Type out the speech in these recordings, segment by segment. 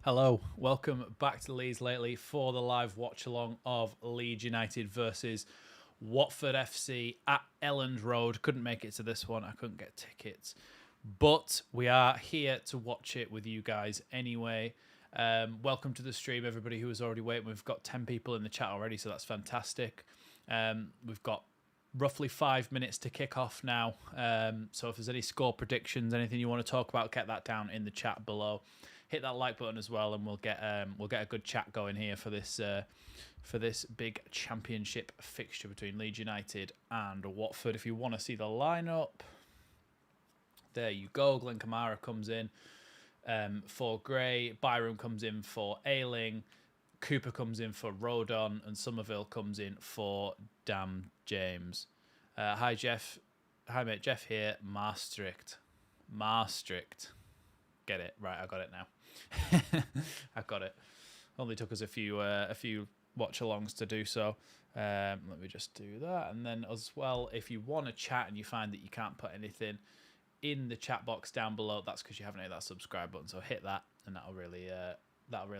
Hello, welcome back to Leeds Lately for the live watch along of Leeds United versus Watford FC at Elland Road. Couldn't make it to this one, I couldn't get tickets, but we are here to watch it with you guys anyway. Welcome to the stream, everybody who is already waiting. We've got 10 people in the chat already, so that's fantastic. We've got roughly 5 minutes to kick off now. So if there's any score predictions, anything you want to talk about, get that down in the chat below. Hit that like button as well, and we'll get a good chat going here for this big championship fixture between Leeds United and Watford. If you want to see the lineup, there you go. Glenn Kamara comes in for Gray. Byram comes in for Ayling. Cooper comes in for Rodon, and Somerville comes in for Dam James. Hi Jeff, hi mate, Jeff here. Maastricht. Get it right? I got it now. I got it. Only took us a few watch-alongs to do so. Let me just do that, and then as well, if you want to chat and you find that you can't put anything in the chat box down below, that's because you haven't hit that subscribe button. So hit that, and that'll really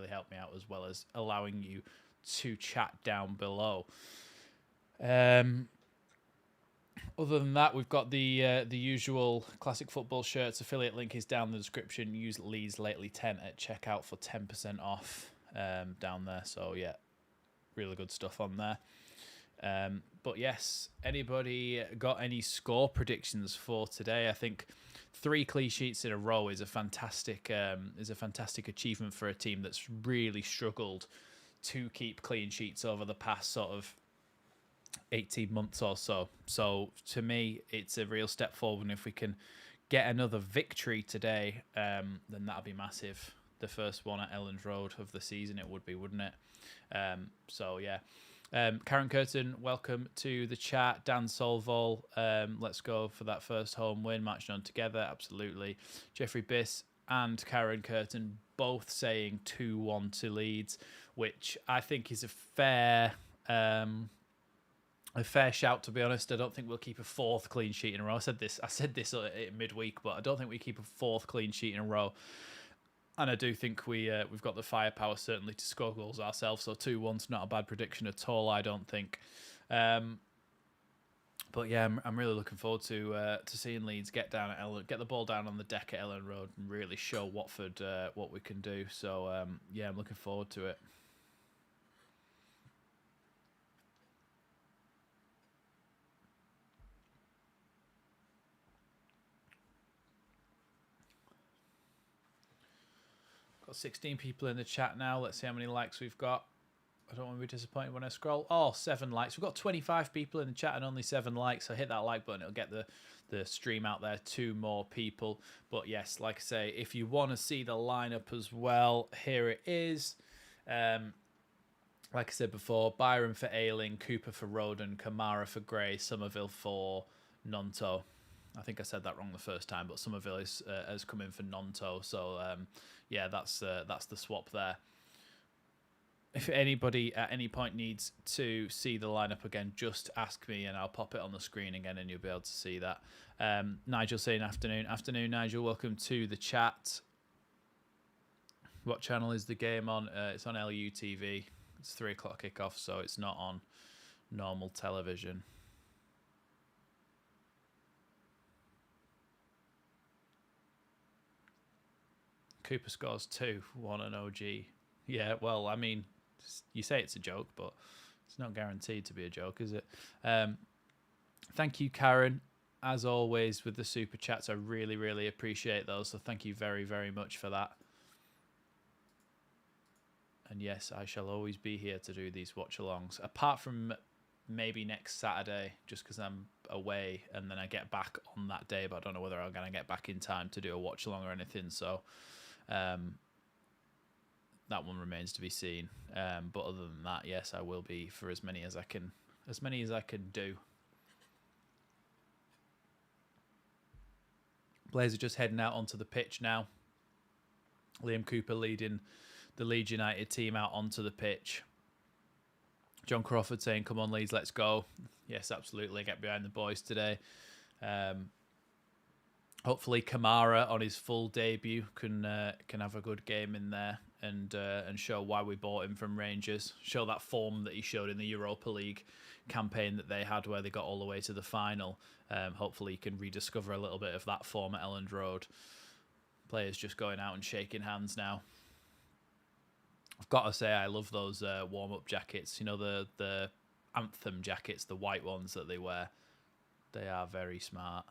help me out, as well as allowing you to chat down below. Other than that, we've got the usual classic football shirts. Affiliate link is down in the description. Use Leeds Lately 10 at checkout for 10% off down there. So yeah, really good stuff on there. But yes, anybody got any score predictions for today? I think 3 clean sheets in a row is a fantastic achievement for a team that's really struggled to keep clean sheets over the past sort of 18 months or so. So to me, it's a real step forward, and if we can get another victory today, then that'll be massive. The first one at Elland Road of the season, it would be, wouldn't it? So yeah. Karen Curtin, welcome to the chat. Dan Solvol, let's go for that first home win. Matching on together, absolutely. Jeffrey Biss and Karen Curtin both saying 2-1 to Leeds, which I think is a fair shout, to be honest. I don't think we'll keep a 4th clean sheet in a row. I said this midweek, but I don't think we keep a 4th clean sheet in a row. And I do think we've got the firepower certainly to score goals ourselves. So 2-1's not a bad prediction at all, I don't think. But yeah, I'm really looking forward to seeing Leeds get the ball down on the deck at Elland Road and really show Watford what we can do. So yeah, I'm looking forward to it. Got 16 people in the chat now. Let's see how many likes we've got. I don't want to be disappointed when I scroll. Oh, 7 likes. We've got 25 people in the chat and only 7 likes. So hit that like button. It'll get the stream out there to more people. But yes, like I say, if you want to see the lineup as well, here it is. Like I said before, Byron for Ayling, Cooper for Rodon, Kamara for Gray, Somerville for Nonto. I think I said that wrong the first time, but Somerville has come in for Nonto. So yeah, that's the swap there. If anybody at any point needs to see the lineup again, just ask me and I'll pop it on the screen again and you'll be able to see that. Nigel saying afternoon. Afternoon, Nigel. Welcome to the chat. What channel is the game on? It's on LUTV. It's 3 o'clock kickoff, so it's not on normal television. Cooper scores 2, 1 an OG. Yeah, well, I mean, you say it's a joke, but it's not guaranteed to be a joke, is it? Thank you, Karen, as always, with the super chats. I really, really appreciate those, so thank you very, very much for that. And yes, I shall always be here to do these watch-alongs, apart from maybe next Saturday, just because I'm away, and then I get back on that day, but I don't know whether I'm going to get back in time to do a watch-along or anything, so that one remains to be seen. But other than that, yes, I will be for as many as I can do. Blazer just heading out onto the pitch now. Liam Cooper leading the Leeds United team out onto the pitch. John Crawford saying, "Come on, Leeds, let's go." Yes, absolutely. Get behind the boys today. Hopefully Kamara on his full debut can have a good game in there. and show why we bought him from Rangers. Show that form that he showed in the Europa League campaign that they had, where they got all the way to the final. Hopefully, he can rediscover a little bit of that form at Elland Road. Players just going out and shaking hands now. I've got to say, I love those warm-up jackets. You know, the anthem jackets, the white ones that they wear. They are very smart.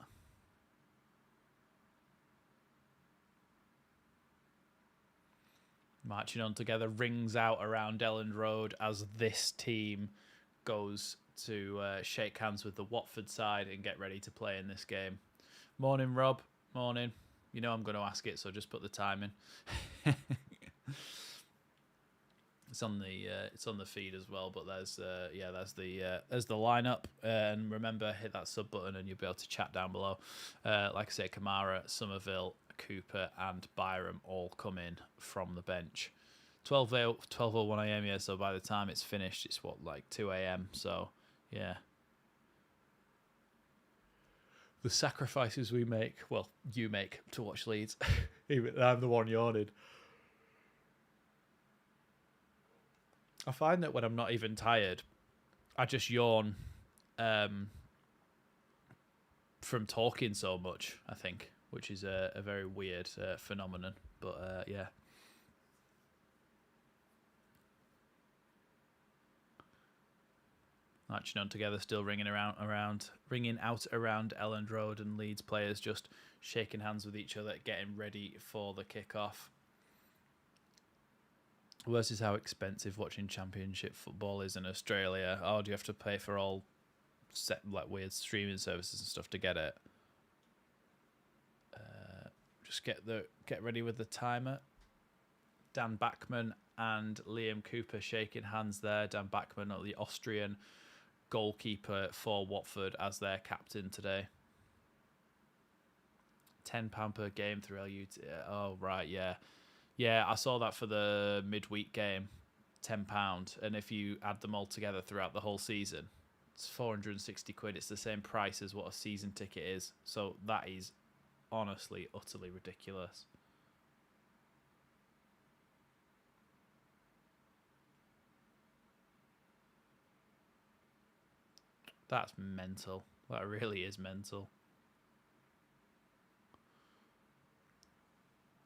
Marching on together rings out around Elland Road as this team goes to shake hands with the Watford side and get ready to play in this game. Morning, Rob. Morning. You know I'm going to ask it, so just put the time in. It's on the feed as well, but there's the lineup. And remember, hit that sub button and you'll be able to chat down below. Like I say, Kamara, Somerville, Cooper and Byram all come in from the bench. 12:01 a.m. Yeah, so by the time it's finished, it's like 2 a.m. So yeah, the sacrifices we make, well, you make to watch Leeds. Even I'm the one yawning. I find that when I'm not even tired, I just yawn from talking so much, I think, which is a very weird phenomenon. But yeah. Marching on together, still ringing out around Elland Road, and Leeds players just shaking hands with each other, getting ready for the kickoff. Worse is how expensive watching Championship football is in Australia. Oh, do you have to pay for all like weird streaming services and stuff to get it? Just get ready with the timer. Dan Bachmann and Liam Cooper shaking hands there. Dan Bachmann, the Austrian goalkeeper for Watford, as their captain today. £10 per game through LUT. Oh, right, yeah. Yeah, I saw that for the midweek game, £10. And if you add them all together throughout the whole season, it's 460 quid. It's the same price as what a season ticket is. So that is honestly, utterly ridiculous. That's mental. That really is mental.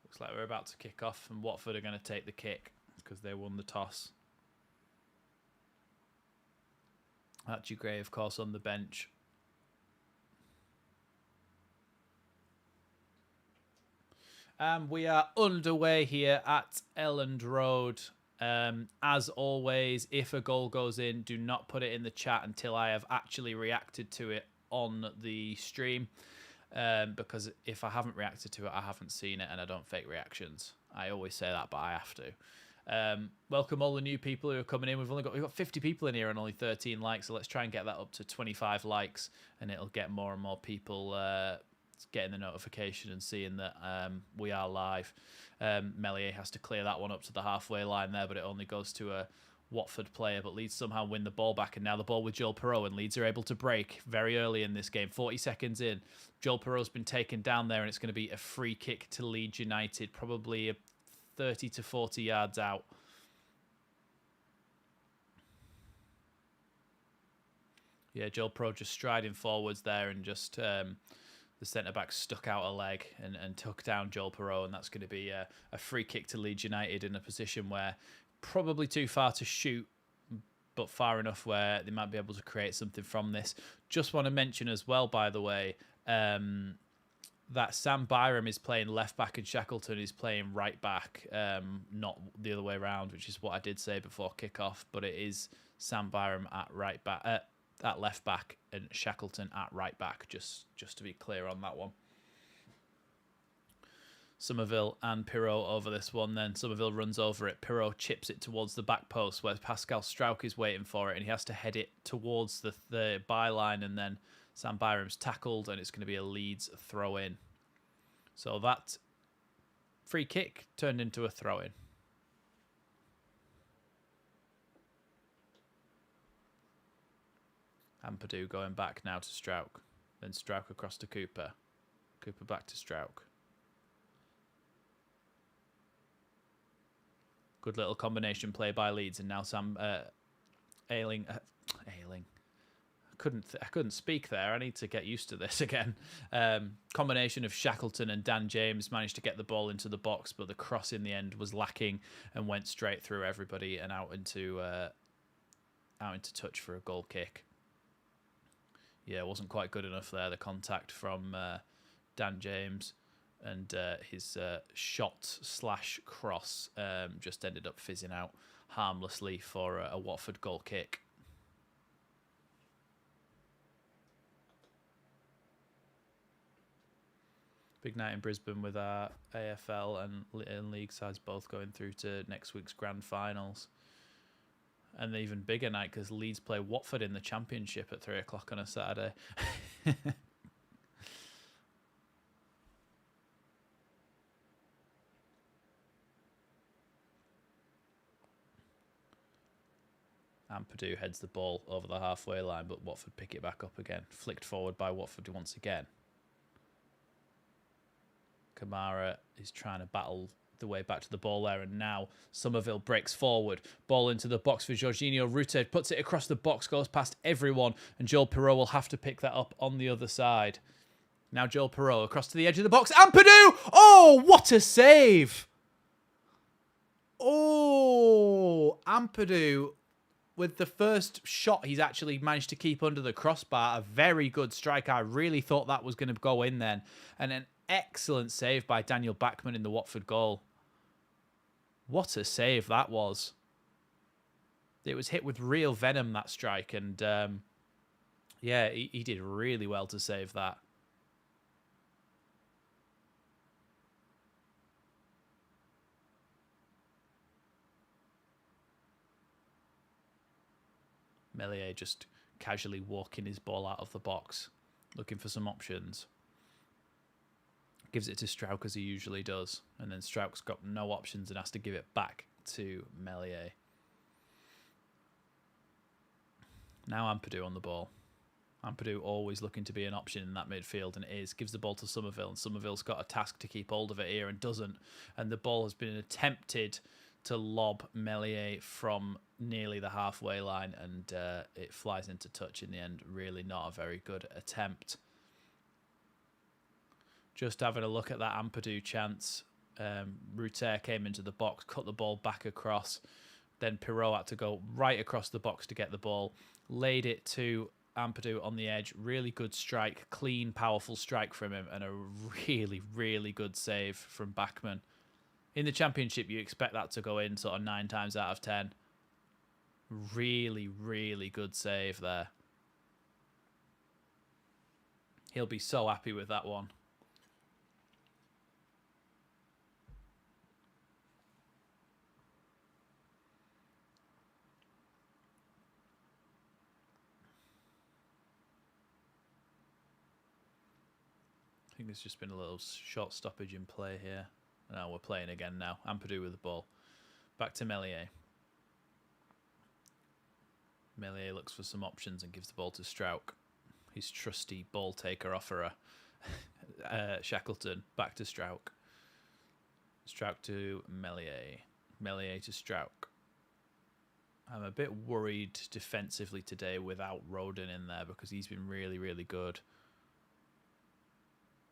Looks like we're about to kick off, and Watford are going to take the kick because they won the toss. Archie Gray, of course, on the bench. And we are underway here at Elland Road. As always, if a goal goes in, do not put it in the chat until I have actually reacted to it on the stream. Because if I haven't reacted to it, I haven't seen it, and I don't fake reactions. I always say that, but I have to. Welcome all the new people who are coming in. We've got 50 people in here and only 13 likes, so let's try and get that up to 25 likes, and it'll get more and more people getting the notification and seeing that we are live. Melier has to clear that one up to the halfway line there, but it only goes to a Watford player, but Leeds somehow win the ball back, and now the ball with Joel Perreault, and Leeds are able to break very early in this game. 40 seconds in, Joel Perreault's been taken down there, and it's going to be a free kick to Leeds United, probably 30 to 40 yards out. Yeah, Joel Perreault just striding forwards there, and just the centre-back stuck out a leg and took down Joel Perreault, and that's going to be a free kick to Leeds United in a position where probably too far to shoot, but far enough where they might be able to create something from this. Just want to mention as well, by the way, that Sam Byram is playing left back and Shackleton is playing right back, not the other way around, which is what I did say before kickoff. But it is Sam Byram at right back, at left back, and Shackleton at right back. Just to be clear on that one. Somerville and Perreault over this one then. Somerville runs over it. Perreault chips it towards the back post where Pascal Strauch is waiting for it, and he has to head it towards the byline, and then Sam Byram's tackled, and it's going to be a Leeds throw-in. So that free kick turned into a throw-in. And Purdue going back now to Strauch. Then Strauch across to Cooper. Cooper back to Strauch. Good little combination play by Leeds, and now Sam Ailing. I couldn't speak there. I need to get used to this again. Combination of Shackleton and Dan James managed to get the ball into the box, but the cross in the end was lacking and went straight through everybody and out into touch for a goal kick. Yeah, it wasn't quite good enough there. The contact from Dan James and his shot/cross just ended up fizzing out harmlessly for a Watford goal kick. Big night in Brisbane with our AFL and league sides both going through to next week's grand finals. And an even bigger night because Leeds play Watford in the Championship at 3 o'clock on a Saturday. Ampadu heads the ball over the halfway line, but Watford pick it back up again. Flicked forward by Watford once again. Kamara is trying to battle the way back to the ball there, and now Somerville breaks forward. Ball into the box for Jorginho. Rute puts it across the box, goes past everyone, and Joel Perreault will have to pick that up on the other side. Now Joel Perreault across to the edge of the box. Ampadu! Oh, what a save! Oh, Ampadu, with the first shot he's actually managed to keep under the crossbar. A very good strike. I really thought that was going to go in then. And an excellent save by Daniel Bachmann in the Watford goal. What a save that was. It was hit with real venom, that strike. And yeah, he did really well to save that. Meslier just casually walking his ball out of the box, looking for some options. Gives it to Strauch as he usually does. And then Strauch's got no options and has to give it back to Meslier. Now Ampadu on the ball. Ampadu always looking to be an option in that midfield, and it is. Gives the ball to Somerville, and Somerville's got a task to keep hold of it here and doesn't. And the ball has been attempted to lob Meslier from nearly the halfway line, and it flies into touch in the end. Really not a very good attempt. Just having a look at that Ampadu chance. Ruter came into the box, cut the ball back across. Then Perreault had to go right across the box to get the ball. Laid it to Ampadu on the edge. Really good strike. Clean, powerful strike from him. And a really, really good save from Bachmann. In the Championship, you expect that to go in sort of 9 times out of 10. Really, really good save there. He'll be so happy with that one. I think there's just been a little short stoppage in play here. Now we're playing again now. Ampadu with the ball. Back to Meslier. Meslier looks for some options and gives the ball to Strauch. His trusty ball taker offerer. Shackleton. Back to Strauch. Strauch to Meslier. Meslier to Strauch. I'm a bit worried defensively today without Roden in there because he's been really, really good.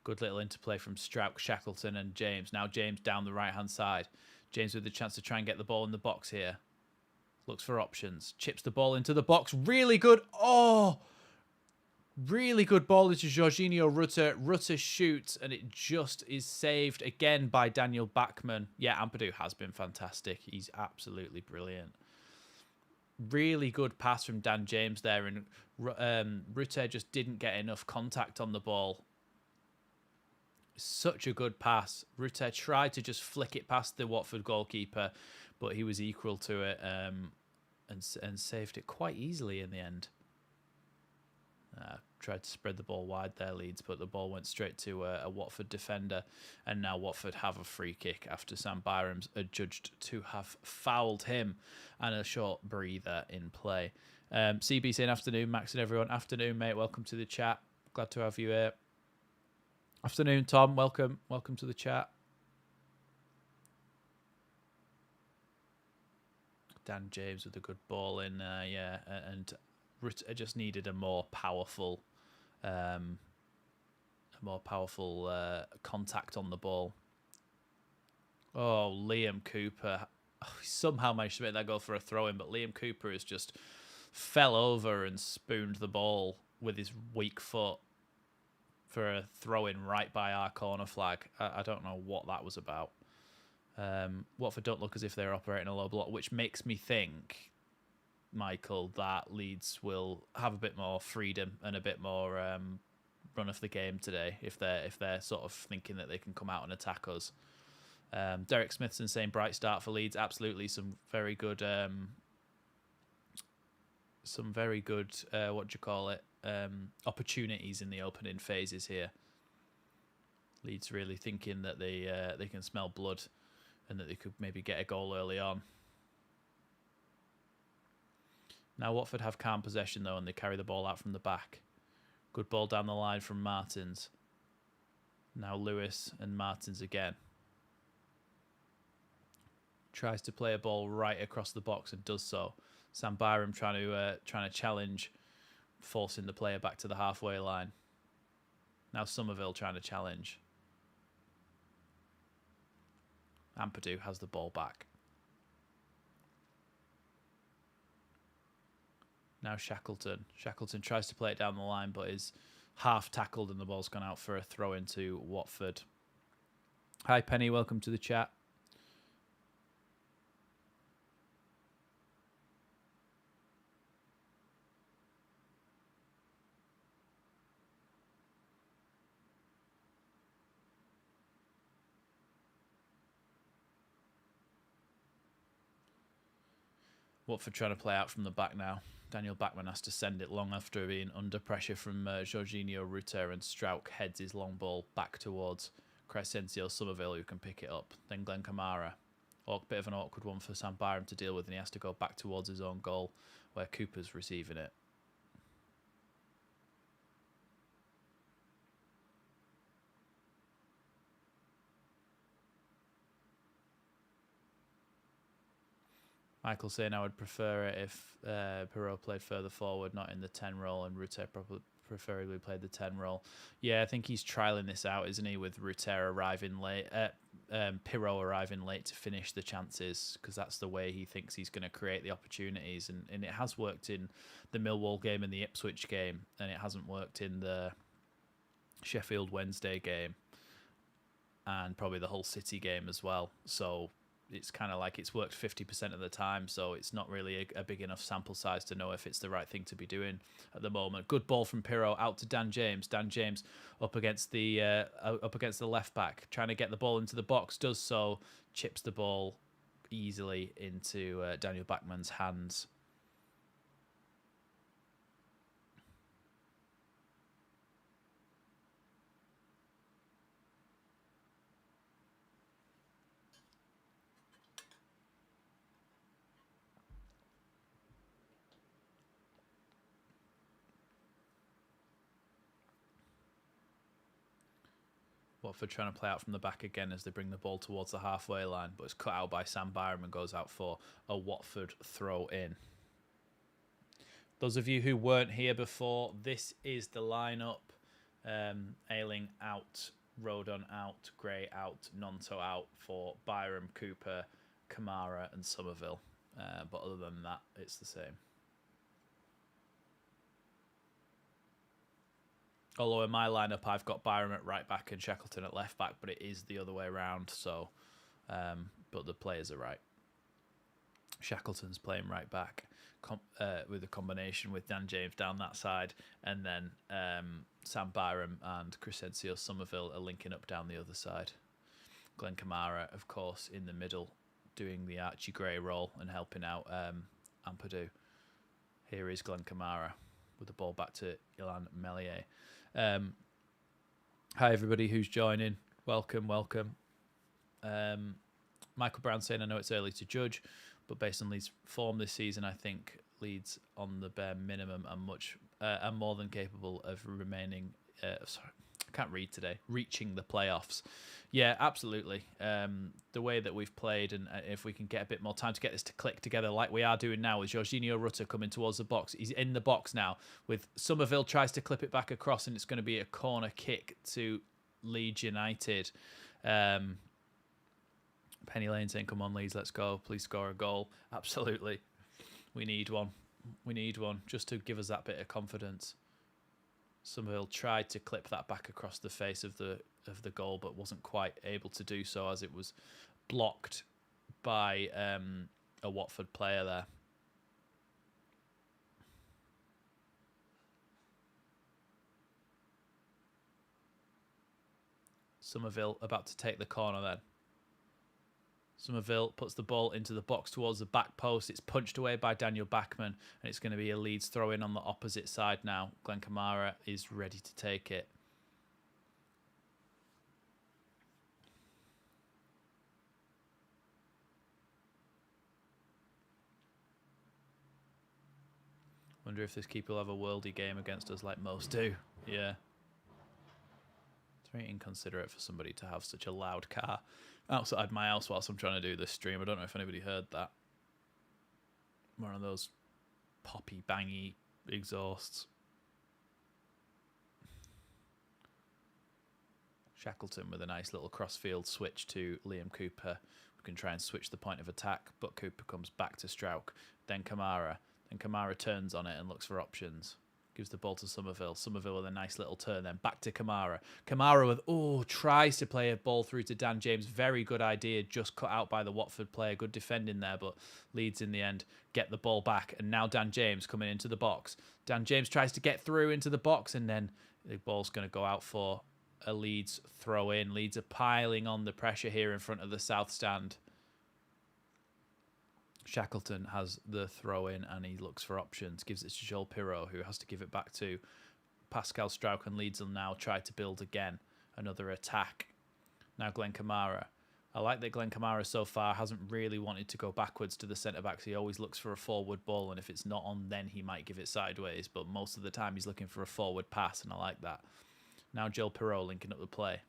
Good little interplay from Strauch, Shackleton and James. Now James down the right-hand side. James with the chance to try and get the ball in the box here. Looks for options. Chips the ball into the box. Really good. Oh! Really good ball into Jorginho Rutter. Rutter shoots and it just is saved again by Daniel Bachmann. Yeah, Ampadu has been fantastic. He's absolutely brilliant. Really good pass from Dan James there. And Rutter just didn't get enough contact on the ball. Such a good pass. Rutter tried to just flick it past the Watford goalkeeper, but he was equal to it and saved it quite easily in the end. Tried to spread the ball wide there, Leeds, but the ball went straight to a Watford defender. And now Watford have a free kick after Sam Byram's adjudged to have fouled him, and a short breather in play. CB saying afternoon, Max and everyone. Afternoon, mate. Welcome to the chat. Glad to have you here. Afternoon, Tom. Welcome to the chat. Dan James with a good ball in, yeah, and I just needed a more powerful contact on the ball. Oh, Liam Cooper somehow managed to make that goal for a throw-in, but Liam Cooper has just fell over and spooned the ball with his weak foot for a throw-in right by our corner flag. I don't know what that was about. Watford don't look as if they're operating a low block, which makes me think, Michael, that Leeds will have a bit more freedom and a bit more run of the game today if they're sort of thinking that they can come out and attack us. Derek Smithson saying bright start for Leeds. Absolutely, some very good opportunities in the opening phases here. Leeds really thinking that they can smell blood and that they could maybe get a goal early on. Now Watford have calm possession though, and they carry the ball out from the back. Good ball down the line from Martins. Now Lewis and Martins again. Tries to play a ball right across the box and does so. Sam Byram trying to challenge, forcing the player back to the halfway line. Now Somerville trying to challenge. Ampadu has the ball back. Now Shackleton. Shackleton tries to play it down the line, but is half tackled and the ball's gone out for a throw into Watford. Hi Penny, welcome to the chat. Watford trying to play out from the back now. Daniel Bachmann has to send it long after being under pressure from Jorginho Rutter, and Strauch heads his long ball back towards Crescencio Somerville, who can pick it up. Then Glenn Kamara. A bit of an awkward one for Sam Byram to deal with, and he has to go back towards his own goal where Cooper's receiving it. Michael saying I would prefer it if Perot played further forward, not in the 10 role, and Rutter preferably played the 10 role. Yeah, I think he's trialling this out, isn't he, with Rutter arriving late, Perot arriving late to finish the chances, because that's the way he thinks he's going to create the opportunities. And it has worked in the Millwall game and the Ipswich game, and it hasn't worked in the Sheffield Wednesday game, and probably the Hull City game as well. So it's kind of like it's worked 50% of the time, so it's not really a big enough sample size to know if it's the right thing to be doing at the moment. Good ball from Pirro out to Dan James. Dan James up against the left back, trying to get the ball into the box. Does so, chips the ball easily into Daniel Bachmann's hands. Watford trying to play out from the back again as they bring the ball towards the halfway line, but it's cut out by Sam Byram and goes out for a Watford throw in. Those of you who weren't here before, this is the lineup. Ayling out, Rodon out, Gray out, Nonto out for Byram, Cooper, Kamara and Somerville. But other than that, it's the same. Although in my lineup, I've got Byram at right back and Shackleton at left back, but it is the other way around. So, but the players are right. Shackleton's playing right back with a combination with Dan James down that side, and then Sam Byram and Crescencio Somerville are linking up down the other side. Glenn Kamara, of course, in the middle, doing the Archie Gray role and helping out Ampadu. Here is Glenn Kamara with the ball back to Ilan Melier. Hi everybody who's joining. Welcome. Michael Brown saying, I know it's early to judge, but based on Leeds' form this season, I think Leeds on the bare minimum are more than capable of remaining. can't read today. Reaching the playoffs. Yeah, absolutely. The way that we've played, and if we can get a bit more time to get this to click together like we are doing now with Jorginho Rutter coming towards the box. He's in the box now with Somerville tries to clip it back across, and it's going to be a corner kick to Leeds United. Penny Lane saying, come on, Leeds, let's go. Please score a goal. Absolutely. We need one. We need one just to give us that bit of confidence. Somerville tried to clip that back across the face of the goal, but wasn't quite able to do so as it was blocked by a Watford player there. Somerville about to take the corner then. Somerville puts the ball into the box towards the back post. It's punched away by Daniel Bachmann, and it's going to be a Leeds throw-in on the opposite side now. Glenn Kamara is ready to take it. Wonder if this keeper will have a worldy game against us like most do. Yeah. It's very inconsiderate for somebody to have such a loud car outside my house whilst I'm trying to do this stream. I don't know if anybody heard that. One of those poppy, bangy exhausts. Shackleton with a nice little crossfield switch to Liam Cooper. We can try and switch the point of attack, but Cooper comes back to Strauch. Then Kamara. Then Kamara turns on it and looks for options. Gives the ball to Somerville. Somerville with a nice little turn. Then back to Kamara. Kamara with, tries to play a ball through to Dan James. Very good idea. Just cut out by the Watford player. Good defending there, but Leeds in the end get the ball back. And now Dan James coming into the box. Dan James tries to get through into the box, and then the ball's going to go out for a Leeds throw in. Leeds are piling on the pressure here in front of the south stand. Shackleton has the throw in and he looks for options. Gives it to Joel Pirot, who has to give it back to Pascal Strauch, and Leeds will now try to build again. Another attack. Now Glenn Kamara. I like that Glenn Kamara so far hasn't really wanted to go backwards to the centre-backs. He always looks for a forward ball, and if it's not on, then he might give it sideways. But most of the time he's looking for a forward pass, and I like that. Now Joel Pirot linking up the play.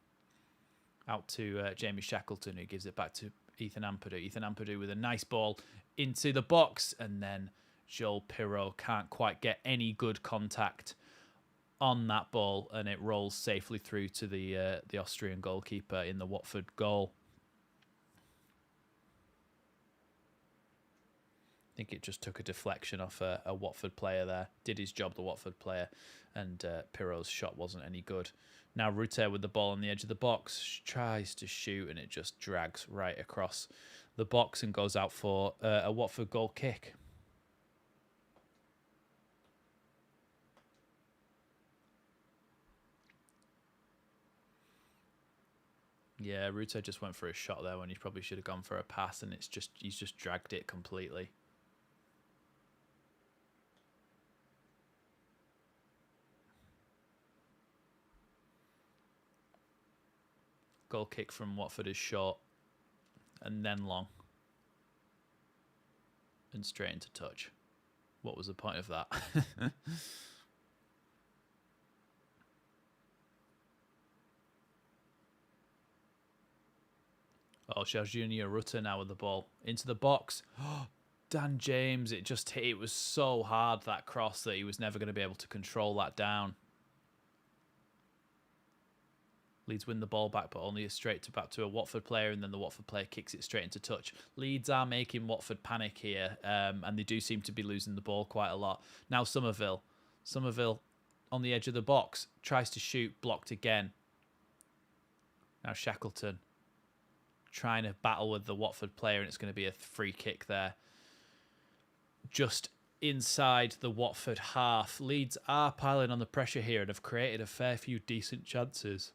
Out to Jamie Shackleton, who gives it back to Ethan Ampadu. Ethan Ampadu with a nice ball into the box, and then Joel Pirot can't quite get any good contact on that ball, and it rolls safely through to the Austrian goalkeeper in the Watford goal. I think it just took a deflection off a Watford player there. Did his job, the Watford player, and Pirot's shot wasn't any good. Now Rutter with the ball on the edge of the box, tries to shoot, and it just drags right across the box and goes out for a Watford goal kick. Yeah, Rutter just went for a shot there when he probably should have gone for a pass, and he's just dragged it completely. Goal kick from Watford is short and then long and straight into touch. What was the point of that? Jorginho Rutter now with the ball into the box. Dan James, it was so hard, that cross, that he was never going to be able to control that down. Leeds win the ball back, but only back to a Watford player, and then the Watford player kicks it straight into touch. Leeds are making Watford panic here, and they do seem to be losing the ball quite a lot. Now Somerville on the edge of the box, tries to shoot, blocked again. Now Shackleton trying to battle with the Watford player, and it's going to be a free kick there. Just inside the Watford half. Leeds are piling on the pressure here and have created a fair few decent chances.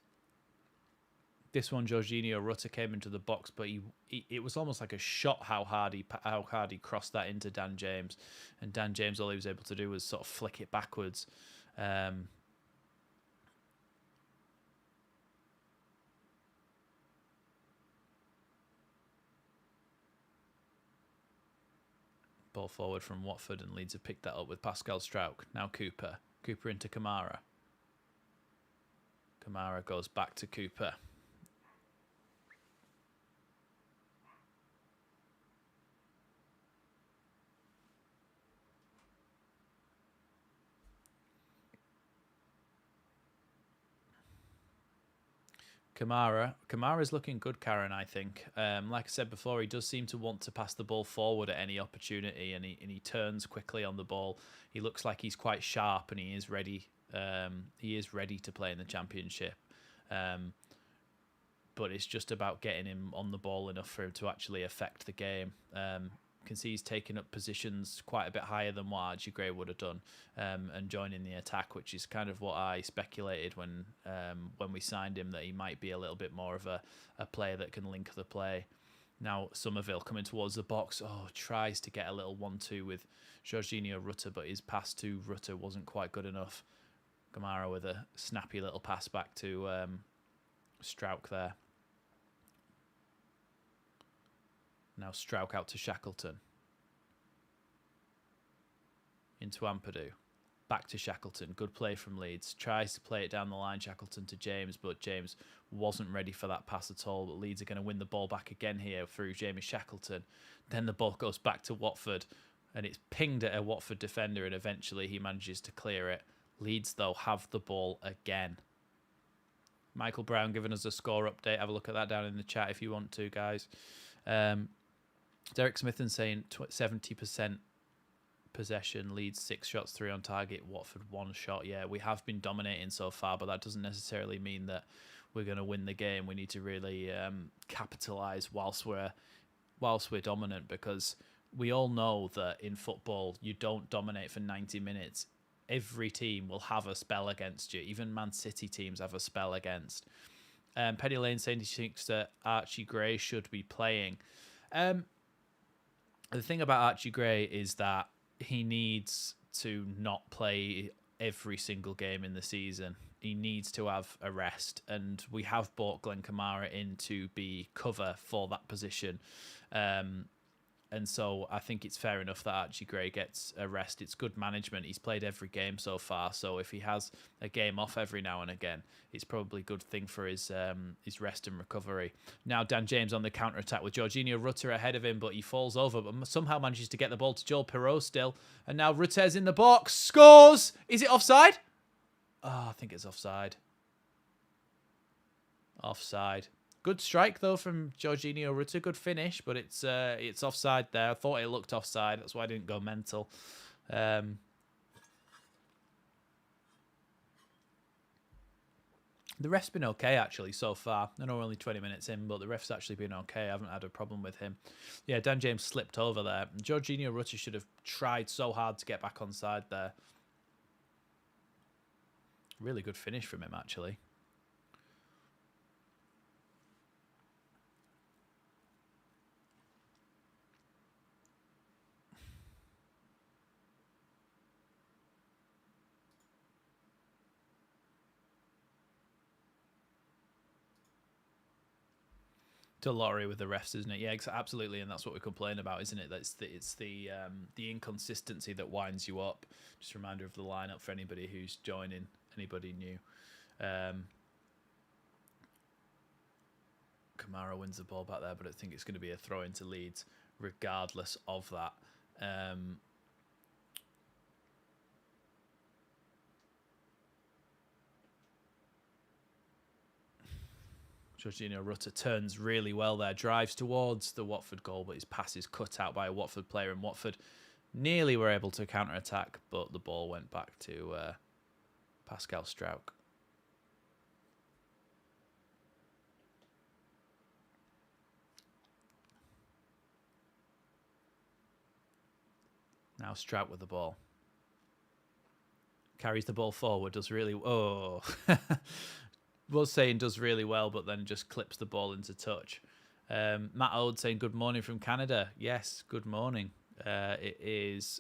This one, Jorginho Rutter came into the box, but it was almost like a shot how hard he crossed that into Dan James. And Dan James, all he was able to do was sort of flick it backwards. Ball forward from Watford, and Leeds have picked that up with Pascal Strauch. Now Cooper into Kamara. Kamara goes back to Cooper. Kamara's looking good, Karen, I think. Like I said before, he does seem to want to pass the ball forward at any opportunity, and he turns quickly on the ball. He looks like he's quite sharp, and he is ready. He is ready to play in the Championship. But it's just about getting him on the ball enough for him to actually affect the game. Can see he's taking up positions quite a bit higher than what Archie Gray would have done, and joining the attack, which is kind of what I speculated when we signed him, that he might be a little bit more of a player that can link the play. Now Somerville coming towards the box, tries to get a little 1-2 with Jorginho Rutter, but his pass to Rutter wasn't quite good enough. Kamara with a snappy little pass back to Strauch there. Now Strauch out to Shackleton. Into Ampadu. Back to Shackleton. Good play from Leeds. Tries to play it down the line, Shackleton to James, but James wasn't ready for that pass at all. But Leeds are going to win the ball back again here through Jamie Shackleton. Then the ball goes back to Watford, and it's pinged at a Watford defender, and eventually he manages to clear it. Leeds, though, have the ball again. Michael Brown giving us a score update. Have a look at that down in the chat if you want to, guys. Derek Smith saying 70% possession, Leeds 6 shots, 3 on target, Watford 1 shot. Yeah, we have been dominating so far, but that doesn't necessarily mean that we're going to win the game. We need to really capitalise whilst we're dominant, because we all know that in football you don't dominate for 90 minutes. Every team will have a spell against you. Even Man City teams have a spell against. Penny Lane saying he thinks that Archie Gray should be playing. The thing about Archie Gray is that he needs to not play every single game in the season. He needs to have a rest, and we have brought Glenn Kamara in to be cover for that position. And so I think it's fair enough that Archie Gray gets a rest. It's good management. He's played every game so far, so if he has a game off every now and again, it's probably a good thing for his rest and recovery. Now Dan James on the counter-attack with Jorginho Rutter ahead of him, but he falls over, but somehow manages to get the ball to Joel Perreault still. And now Rutter's in the box. Scores! Is it offside? Oh, I think it's offside. Offside. Good strike, though, from Jorginho Rutter. Good finish, but it's offside there. I thought it looked offside. That's why I didn't go mental. The ref's been okay, actually, so far. I know we're only 20 minutes in, but the ref's actually been okay. I haven't had a problem with him. Yeah, Dan James slipped over there. Jorginho Rutter should have tried so hard to get back on side there. Really good finish from him, actually. To lottery with the refs, isn't it? Yeah, absolutely, and that's what we complain about, isn't it? It's the inconsistency that winds you up. Just a reminder of the lineup for anybody who's joining, anybody new. Kamara wins the ball back there, but I think it's going to be a throw into Leeds, regardless of that. Jorginho Rutter turns really well there, drives towards the Watford goal, but his pass is cut out by a Watford player, and Watford nearly were able to counter-attack, but the ball went back to Pascal Strauch. Now Strauch with the ball. Carries the ball forward, does really... Oh... Was saying does really well, but then just clips the ball into touch. Matt Ode saying good morning from Canada. Yes, good morning. It is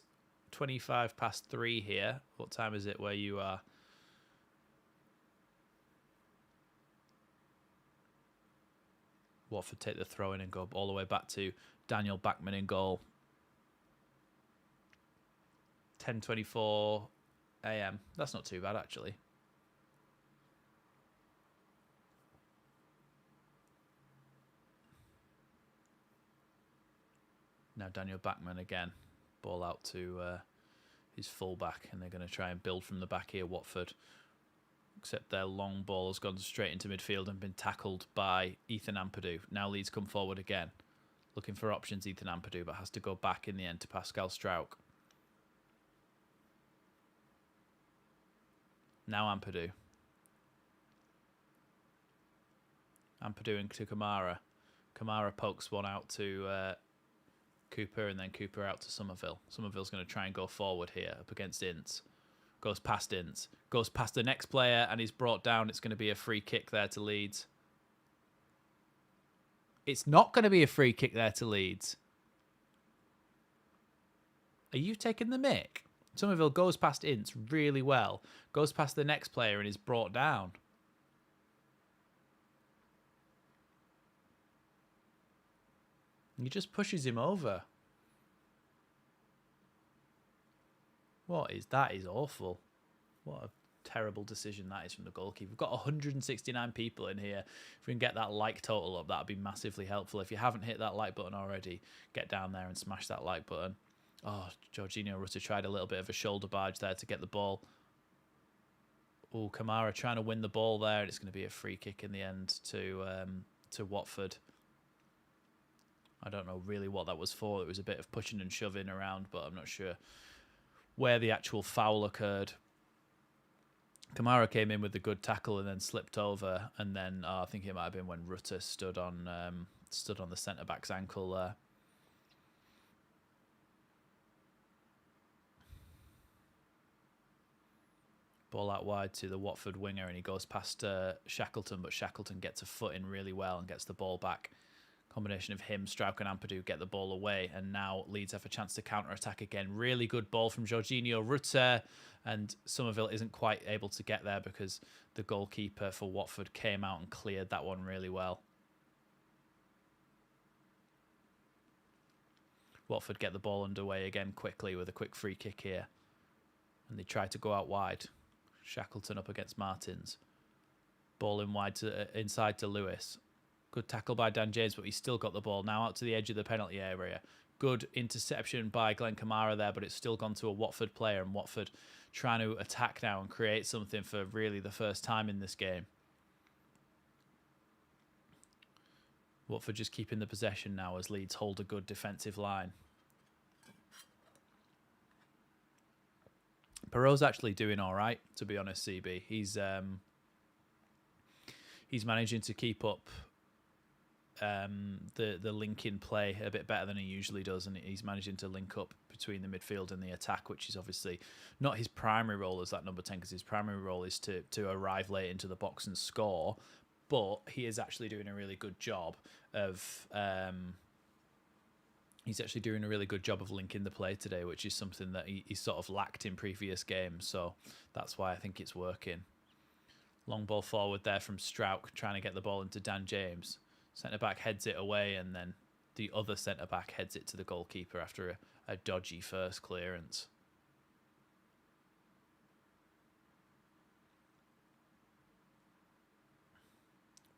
3:25 here. What time is it where you are? Watford take the throw in and go all the way back to Daniel Bachmann in goal. 10:24 a.m. That's not too bad, actually. Now Daniel Backman again. Ball out to his full-back, and they're going to try and build from the back here, Watford. Except their long ball has gone straight into midfield and been tackled by Ethan Ampadu. Now Leeds come forward again. Looking for options, Ethan Ampadu, but has to go back in the end to Pascal Strauch. Now Ampadu. Ampadu into Kamara. Kamara pokes one out to Cooper, and then Cooper out to Somerville. Somerville's going to try and go forward here up against Ince. Goes past Ince. Goes past the next player, and he's brought down. It's going to be a free kick there to Leeds. It's not going to be a free kick there to Leeds. Are you taking the mick? Somerville goes past Ince really well. Goes past the next player and is brought down. He just pushes him over. What is that? Is awful. What a terrible decision that is from the goalkeeper. We've got 169 people in here. If we can get that like total up, that would be massively helpful. If you haven't hit that like button already, get down there and smash that like button. Oh, Jorginho Rutter tried a little bit of a shoulder barge there to get the ball. Oh, Kamara trying to win the ball there, and it's going to be a free kick in the end to Watford. I don't know really what that was for. It was a bit of pushing and shoving around, but I'm not sure where the actual foul occurred. Kamara came in with a good tackle and then slipped over, and then I think it might have been when Rutter stood on the centre back's ankle there. Ball out wide to the Watford winger, and he goes past Shackleton, but Shackleton gets a foot in really well and gets the ball back. Combination of him, Strauch and Ampadu get the ball away, and now Leeds have a chance to counter-attack again. Really good ball from Jorginho Rutter, and Somerville isn't quite able to get there because the goalkeeper for Watford came out and cleared that one really well. Watford get the ball underway again quickly with a quick free kick here, and they try to go out wide. Shackleton up against Martins. Ball in wide to inside to Lewis. Good tackle by Dan James, but he's still got the ball now out to the edge of the penalty area. Good interception by Glenn Kamara there, but it's still gone to a Watford player, and Watford trying to attack now and create something for really the first time in this game. Watford just keeping the possession now as Leeds hold a good defensive line. Perot's actually doing all right, to be honest, CB. He's managing to keep up the link in play a bit better than he usually does, and he's managing to link up between the midfield and the attack, which is obviously not his primary role as that number 10, because his primary role is to arrive late into the box and score, but he is actually doing a really good job of linking the play today, which is something that he sort of lacked in previous games, so that's why I think it's working. Long ball forward there from Strauch, trying to get the ball into Dan James. Centre-back heads it away, and then the other centre-back heads it to the goalkeeper after a dodgy first clearance.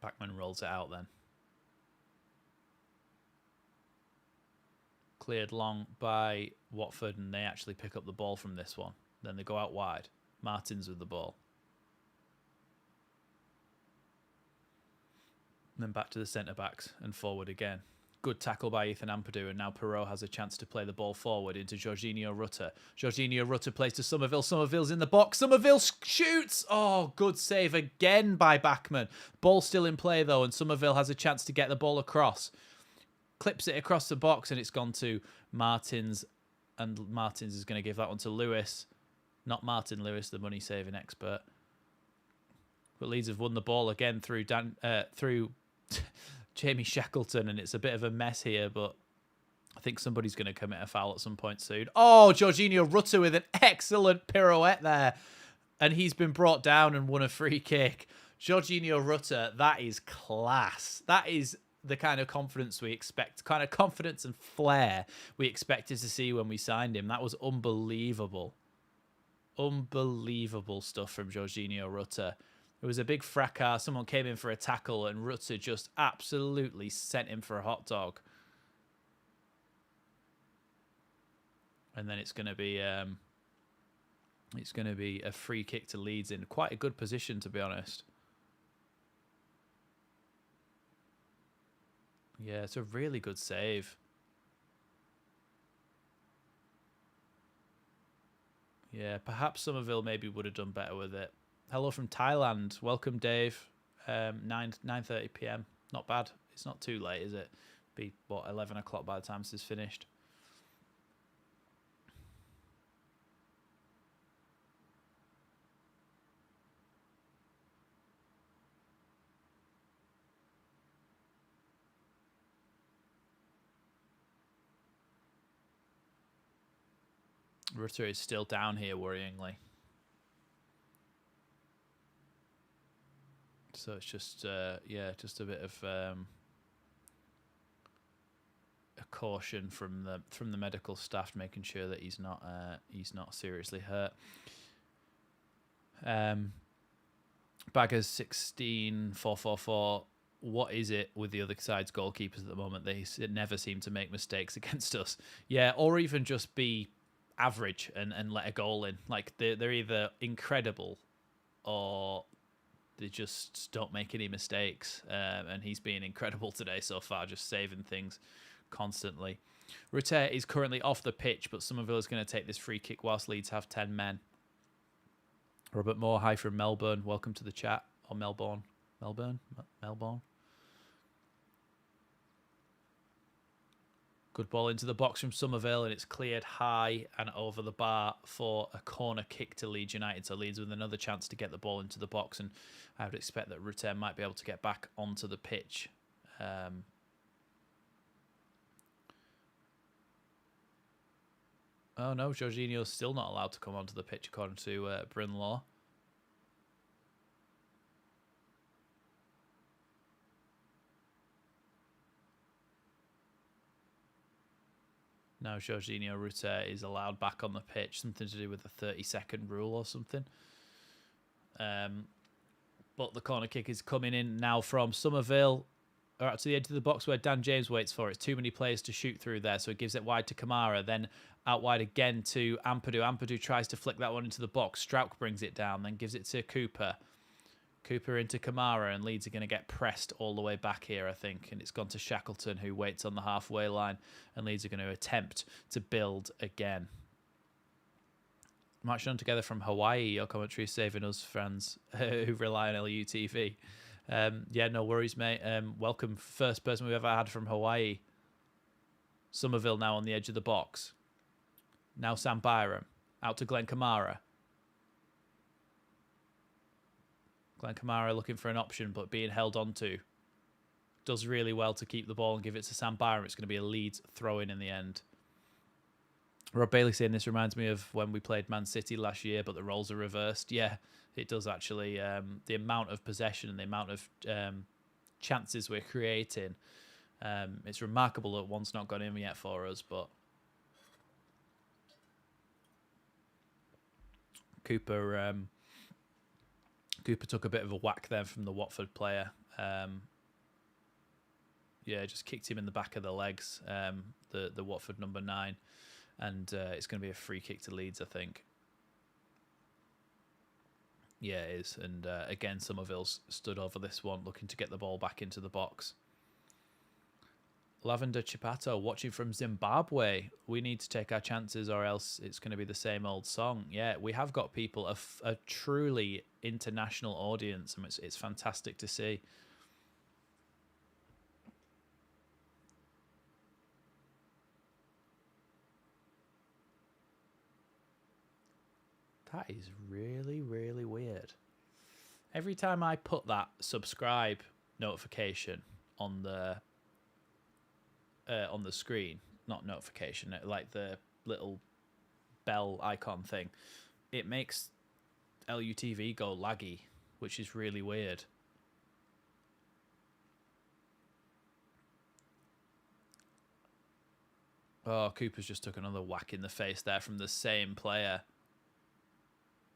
Backman rolls it out then. Cleared long by Watford, and they actually pick up the ball from this one. Then they go out wide. Martins with the ball. And then back to the centre-backs and forward again. Good tackle by Ethan Ampadu, and now Perot has a chance to play the ball forward into Jorginho Rutter. Jorginho Rutter plays to Somerville. Somerville's in the box. Somerville shoots! Oh, good save again by Backman. Ball still in play, though, and Somerville has a chance to get the ball across. Clips it across the box, and it's gone to Martins, and Martins is going to give that one to Lewis. Not Martin Lewis, the money-saving expert. But Leeds have won the ball again through Jamie Shackleton, and it's a bit of a mess here, but I think somebody's going to commit a foul at some point soon. Oh, Jorginho Rutter with an excellent pirouette there, and he's been brought down and won a free kick. Jorginho Rutter, that is class. That is the kind of confidence we expect, kind of confidence and flair we expected to see when we signed him. That was unbelievable. Unbelievable stuff from Jorginho Rutter. It was a big fracas. Someone came in for a tackle, and Rutter just absolutely sent him for a hot dog. And then it's going to be a free kick to Leeds in quite a good position, to be honest. Yeah, it's a really good save. Yeah, perhaps Somerville maybe would have done better with it. Hello from Thailand. Welcome, Dave. 9:30 p.m. Not bad. It's not too late, is it? Be what 11 o'clock by the time this is finished. Rutter is still down here, worryingly. So it's just, just a bit of a caution from the medical staff, making sure that he's not seriously hurt. Baggers 16-444. What is it with the other side's goalkeepers at the moment? They never seem to make mistakes against us. Yeah, or even just be average and let a goal in. Like they're either incredible or they just don't make any mistakes. And he's been incredible today so far, just saving things constantly. Rutter is currently off the pitch, but Somerville is going to take this free kick whilst Leeds have 10 men. Robert Moore, hi from Melbourne. Welcome to the chat. Or Melbourne. Good ball into the box from Somerville, and it's cleared high and over the bar for a corner kick to Leeds United. So Leeds with another chance to get the ball into the box, and I would expect that Rutter might be able to get back onto the pitch. Oh no, Jorginho's still not allowed to come onto the pitch according to Bryn Law. Now Jorginho Rutter is allowed back on the pitch. Something to do with the 30-second rule or something. But the corner kick is coming in now from Somerville. Out to the edge of the box where Dan James waits for it. It's too many players to shoot through there, so it gives it wide to Kamara. Then out wide again to Ampadu. Ampadu tries to flick that one into the box. Strauch brings it down, then gives it to Cooper. Cooper into Kamara, and Leeds are going to get pressed all the way back here, I think. And it's gone to Shackleton, who waits on the halfway line. And Leeds are going to attempt to build again. Marching on together from Hawaii. Your commentary is saving us, friends who rely on LUTV. Yeah, no worries, mate. Welcome. First person we've ever had from Hawaii. Somerville now on the edge of the box. Now Sam Byram. Out to Glenn Kamara. Glenn Kamara looking for an option, but being held on to. Does really well to keep the ball and give it to Sam Byram. It's going to be a Leeds throw-in the end. Rob Bailey saying this reminds me of when we played Man City last year, but the roles are reversed. Yeah, it does actually. The amount of possession and the amount of chances we're creating. It's remarkable that one's not gone in yet for us, but Cooper took a bit of a whack there from the Watford player. Yeah, just kicked him in the back of the legs, the Watford number 9. And it's going to be a free kick to Leeds, I think. Yeah, it is. And again, Somerville's stood over this one, looking to get the ball back into the box. Lavender Chipato, watching from Zimbabwe. We need to take our chances or else it's going to be the same old song. Yeah, we have got people, a truly international audience, and it's fantastic to see. That is really, really weird. Every time I put that subscribe notification on the screen, not notification, like the little bell icon thing, it makes LUTV go laggy, which is really weird. Oh, Cooper's just took another whack in the face there from the same player.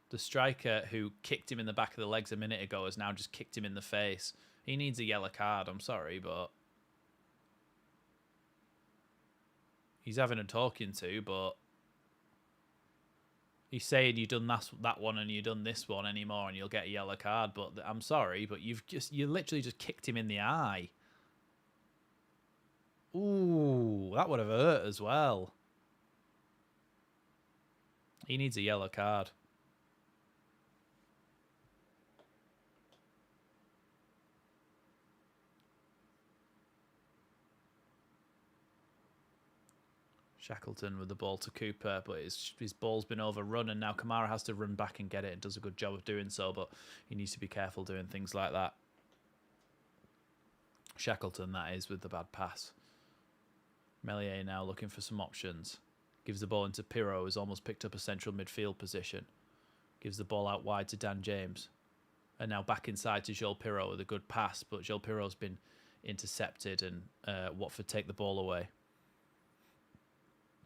The striker who kicked him in the back of the legs a minute ago has now just kicked him in the face. He needs a yellow card, I'm sorry, but he's having a talking to, but He's saying you done that one and you done this one anymore and you'll get a yellow card. But I'm sorry, but you literally just kicked him in the eye. Ooh, that would have hurt as well. He needs a yellow card. Shackleton with the ball to Cooper, but his ball's been overrun, and now Kamara has to run back and get it and does a good job of doing so, but he needs to be careful doing things like that. Shackleton, that is, with the bad pass. Meslier now looking for some options. Gives the ball into Pirro, who's almost picked up a central midfield position. Gives the ball out wide to Dan James. And now back inside to Joel Pirro with a good pass, but Joel Pirro's been intercepted and Watford take the ball away.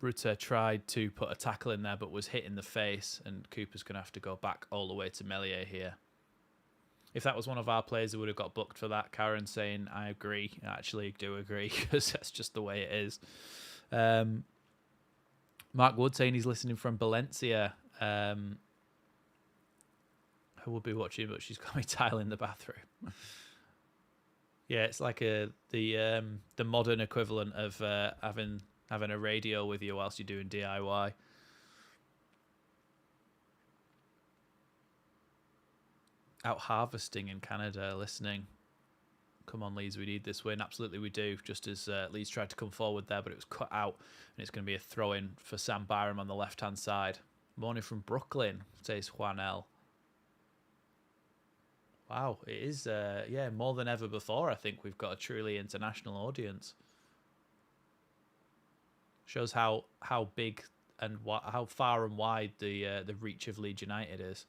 Rutter tried to put a tackle in there, but was hit in the face, and Cooper's going to have to go back all the way to Meslier here. If that was one of our players, it would have got booked for that. Karen saying, I agree. I actually do agree, because that's just the way it is. Mark Wood saying he's listening from Valencia. I would be watching, but she's got me tile in the bathroom. Yeah, it's like the modern equivalent of having a radio with you whilst you're doing DIY. Out harvesting in Canada, listening. Come on, Leeds, we need this win. Absolutely we do. Just as Leeds tried to come forward there, but it was cut out. And it's going to be a throw-in for Sam Byram on the left-hand side. Morning from Brooklyn, says Juan L. Wow, it is, yeah, more than ever before, I think we've got a truly international audience. Shows how big and how far and wide the reach of Leeds United is.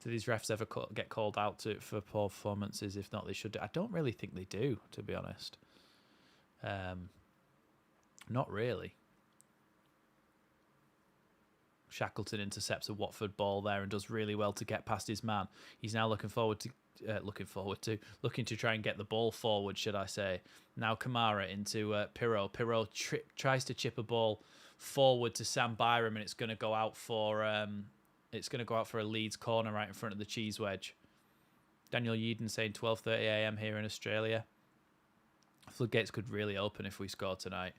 Do these refs ever get called out for poor performances? If not, they should. I don't really think they do, to be honest. Not really. Shackleton intercepts a Watford ball there and does really well to get past his man. He's now looking to try and get the ball forward, should I say. Now Kamara into Pirro. Pirro tries to chip a ball forward to Sam Byram, and it's going to go out for a Leeds corner right in front of the cheese wedge. Daniel Yeadon saying 12:30 a.m. here in Australia. Floodgates could really open if we score tonight.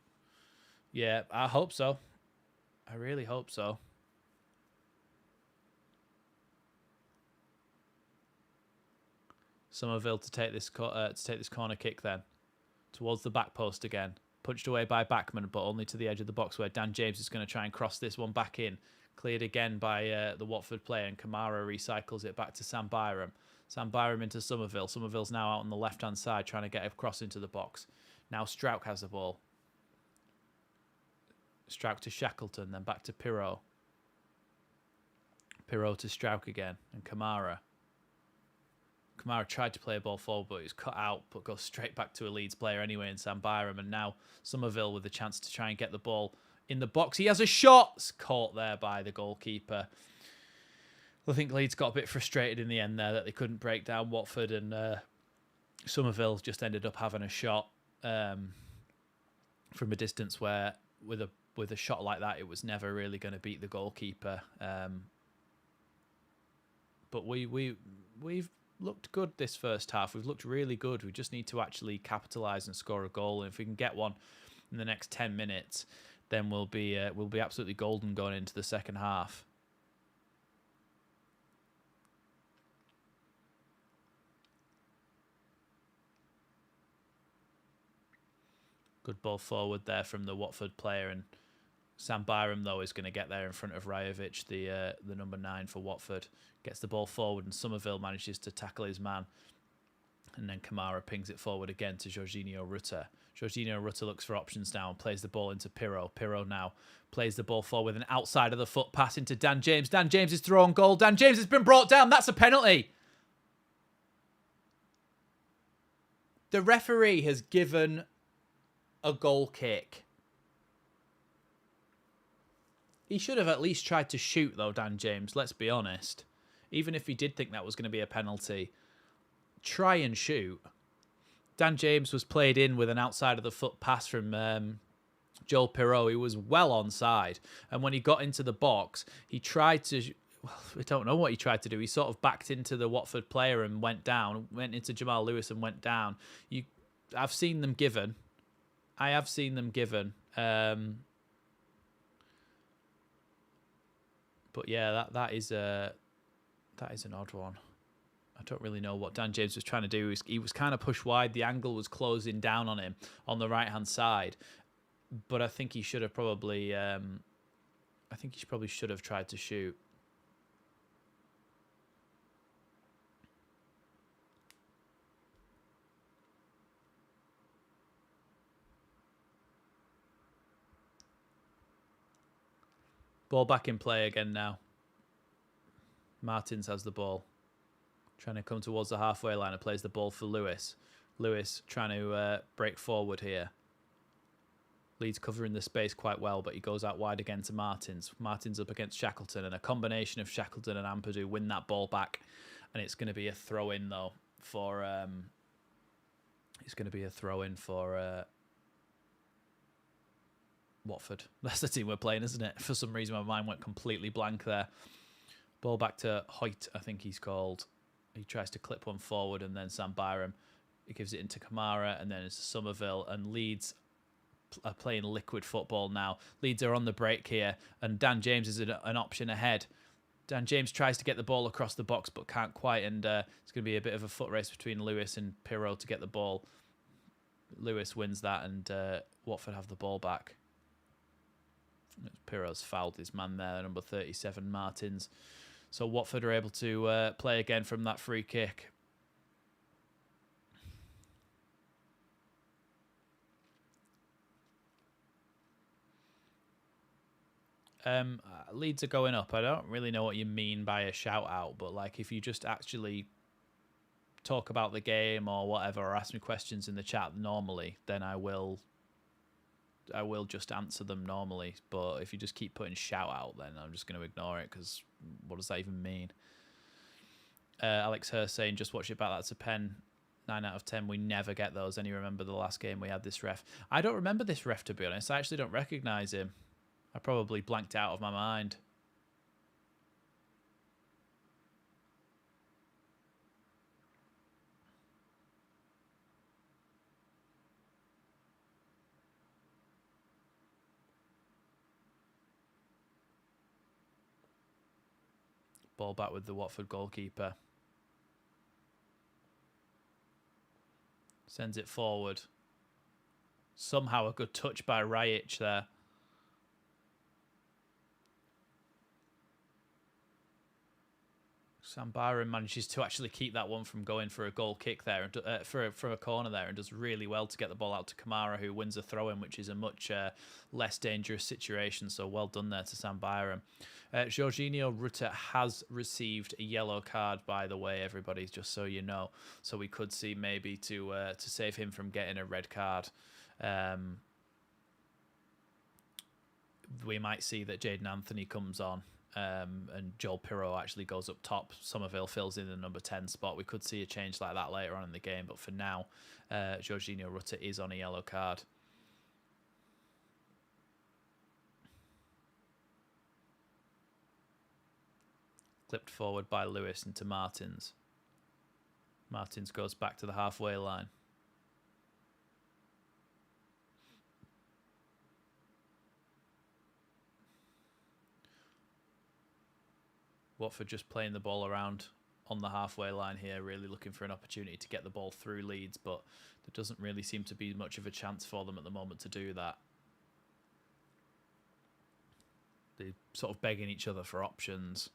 Yeah, I hope so. I really hope so. Somerville to take this corner kick then towards the back post again. Punched away by Backman, but only to the edge of the box where Dan James is going to try and cross this one back in. Cleared again by the Watford player, and Kamara recycles it back to Sam Byram. Sam Byram into Somerville. Somerville's now out on the left-hand side trying to get across into the box. Now Strauch has the ball. Strauch to Shackleton, then back to Pirro. Pirro to Strauch again, and Kamara. Kamara tried to play a ball forward, but it was cut out, but goes straight back to a Leeds player anyway in Sam Byram. And now Somerville with a chance to try and get the ball in the box. He has a shot! It's caught there by the goalkeeper. I think Leeds got a bit frustrated in the end there that they couldn't break down Watford, and Somerville just ended up having a shot from a distance where, with a shot like that, it was never really going to beat the goalkeeper. But we've looked good this first half. We've looked really good. We just need to actually capitalise and score a goal. And if we can get one in the next 10 minutes, then we'll be absolutely golden going into the second half. Good ball forward there from the Watford player, and Sam Byram though is going to get there in front of Rajovic, the number 9 for Watford. Gets the ball forward, and Somerville manages to tackle his man. And then Kamara pings it forward again to Jorginho Rutter. Jorginho Rutter looks for options now and plays the ball into Pirro. Pirro now plays the ball forward with an outside of the foot pass into Dan James. Dan James is thrown goal. Dan James has been brought down. That's a penalty. The referee has given a goal kick. He should have at least tried to shoot though, Dan James, let's be honest. Even if he did think that was going to be a penalty, try and shoot. Dan James was played in with an outside of the foot pass from Joel Pirot. He was well onside, and when he got into the box, he tried to. Well, I don't know what he tried to do. He sort of backed into the Watford player and went down. Went into Jamal Lewis and went down. I've seen them given. I have seen them given. But yeah, that is an odd one. I don't really know what Dan James was trying to do. He was kind of pushed wide. The angle was closing down on him on the right hand side. But I think he should have probably. I think he probably should have tried to shoot. Ball back in play again now. Martins has the ball. Trying to come towards the halfway line and plays the ball for Lewis. Lewis trying to break forward here. Leeds covering the space quite well, but he goes out wide again to Martins. Martins up against Shackleton, and a combination of Shackleton and Ampadu win that ball back. And it's going to be a throw-in, though, for... it's going to be a throw-in for... Watford. That's the team we're playing, isn't it? For some reason, my mind went completely blank there. Ball back to Hoyt, I think he's called. He tries to clip one forward, and then Sam Byram. He gives it into Kamara, and then it's Somerville. And Leeds are playing liquid football now. Leeds are on the break here, and Dan James is an option ahead. Dan James tries to get the ball across the box, but can't quite, and it's going to be a bit of a foot race between Lewis and Pirot to get the ball. Lewis wins that, and Watford have the ball back. Pirot's fouled his man there, number 37, Martins. So Watford are able to play again from that free kick. Leeds are going up. I don't really know what you mean by a shout out, but like if you just actually talk about the game or whatever, or ask me questions in the chat normally, then I will just answer them normally. But if you just keep putting shout out, then I'm just going to ignore it, because what does that even mean? Alex Hurst saying, just watch it back. That's a pen. 9 out of 10. We never get those. And you remember the last game we had this ref? I don't remember this ref, to be honest. I actually don't recognise him. I probably blanked out of my mind. Ball back with the Watford goalkeeper. Sends it forward. Somehow a good touch by Rajic there. Sam Byram manages to actually keep that one from going for a goal kick there, for a corner there, and does really well to get the ball out to Kamara, who wins a throw-in, which is a much less dangerous situation. So well done there to Sam Byram. Jorginho Rutter has received a yellow card, by the way, everybody, just so you know. So we could see maybe to save him from getting a red card. We might see that Jaden Anthony comes on. And Joel Pirot actually goes up top. Somerville fills in the number 10 spot. We could see a change like that later on in the game, but for now, Jorginho Rutter is on a yellow card. Clipped forward by Lewis into Martins. Martins goes back to the halfway line. Watford just playing the ball around on the halfway line here, really looking for an opportunity to get the ball through Leeds, but there doesn't really seem to be much of a chance for them at the moment to do that. They're sort of begging each other for options.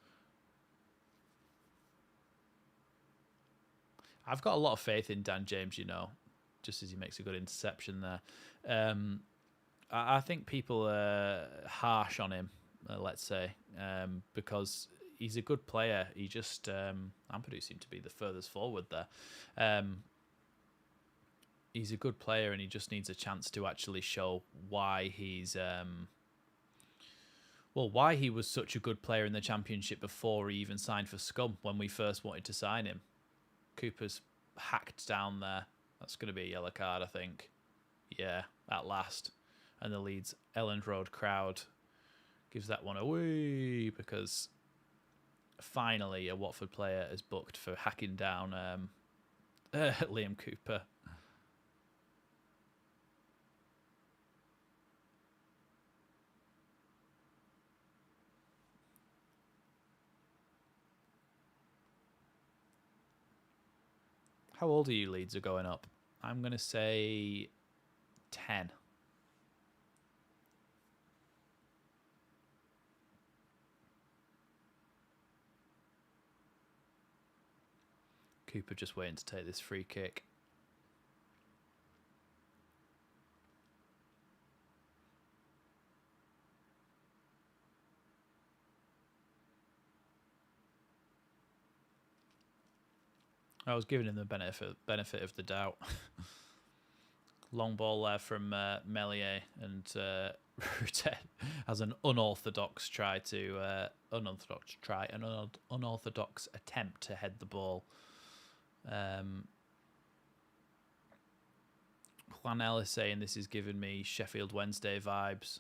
I've got a lot of faith in Dan James, you know, just as he makes a good interception there. I think people are harsh on him, let's say, because he's a good player. He just... Ampadu seemed to be the furthest forward there. He's a good player, and he just needs a chance to actually show why he's... why he was such a good player in the Championship before he even signed for Scum when we first wanted to sign him. Cooper's hacked down there. That's going to be a yellow card, I think. Yeah, at last. And the Leeds Elland Road crowd gives that one away because finally a Watford player is booked for hacking down Liam Cooper. How old are you, Leeds, are going up? I'm going to say 10. Cooper just waiting to take this free kick. I was giving him the benefit of the doubt. Long ball there from Melier, and Routet has an unorthodox unorthodox attempt to head the ball. Juanel is saying this is giving me Sheffield Wednesday vibes.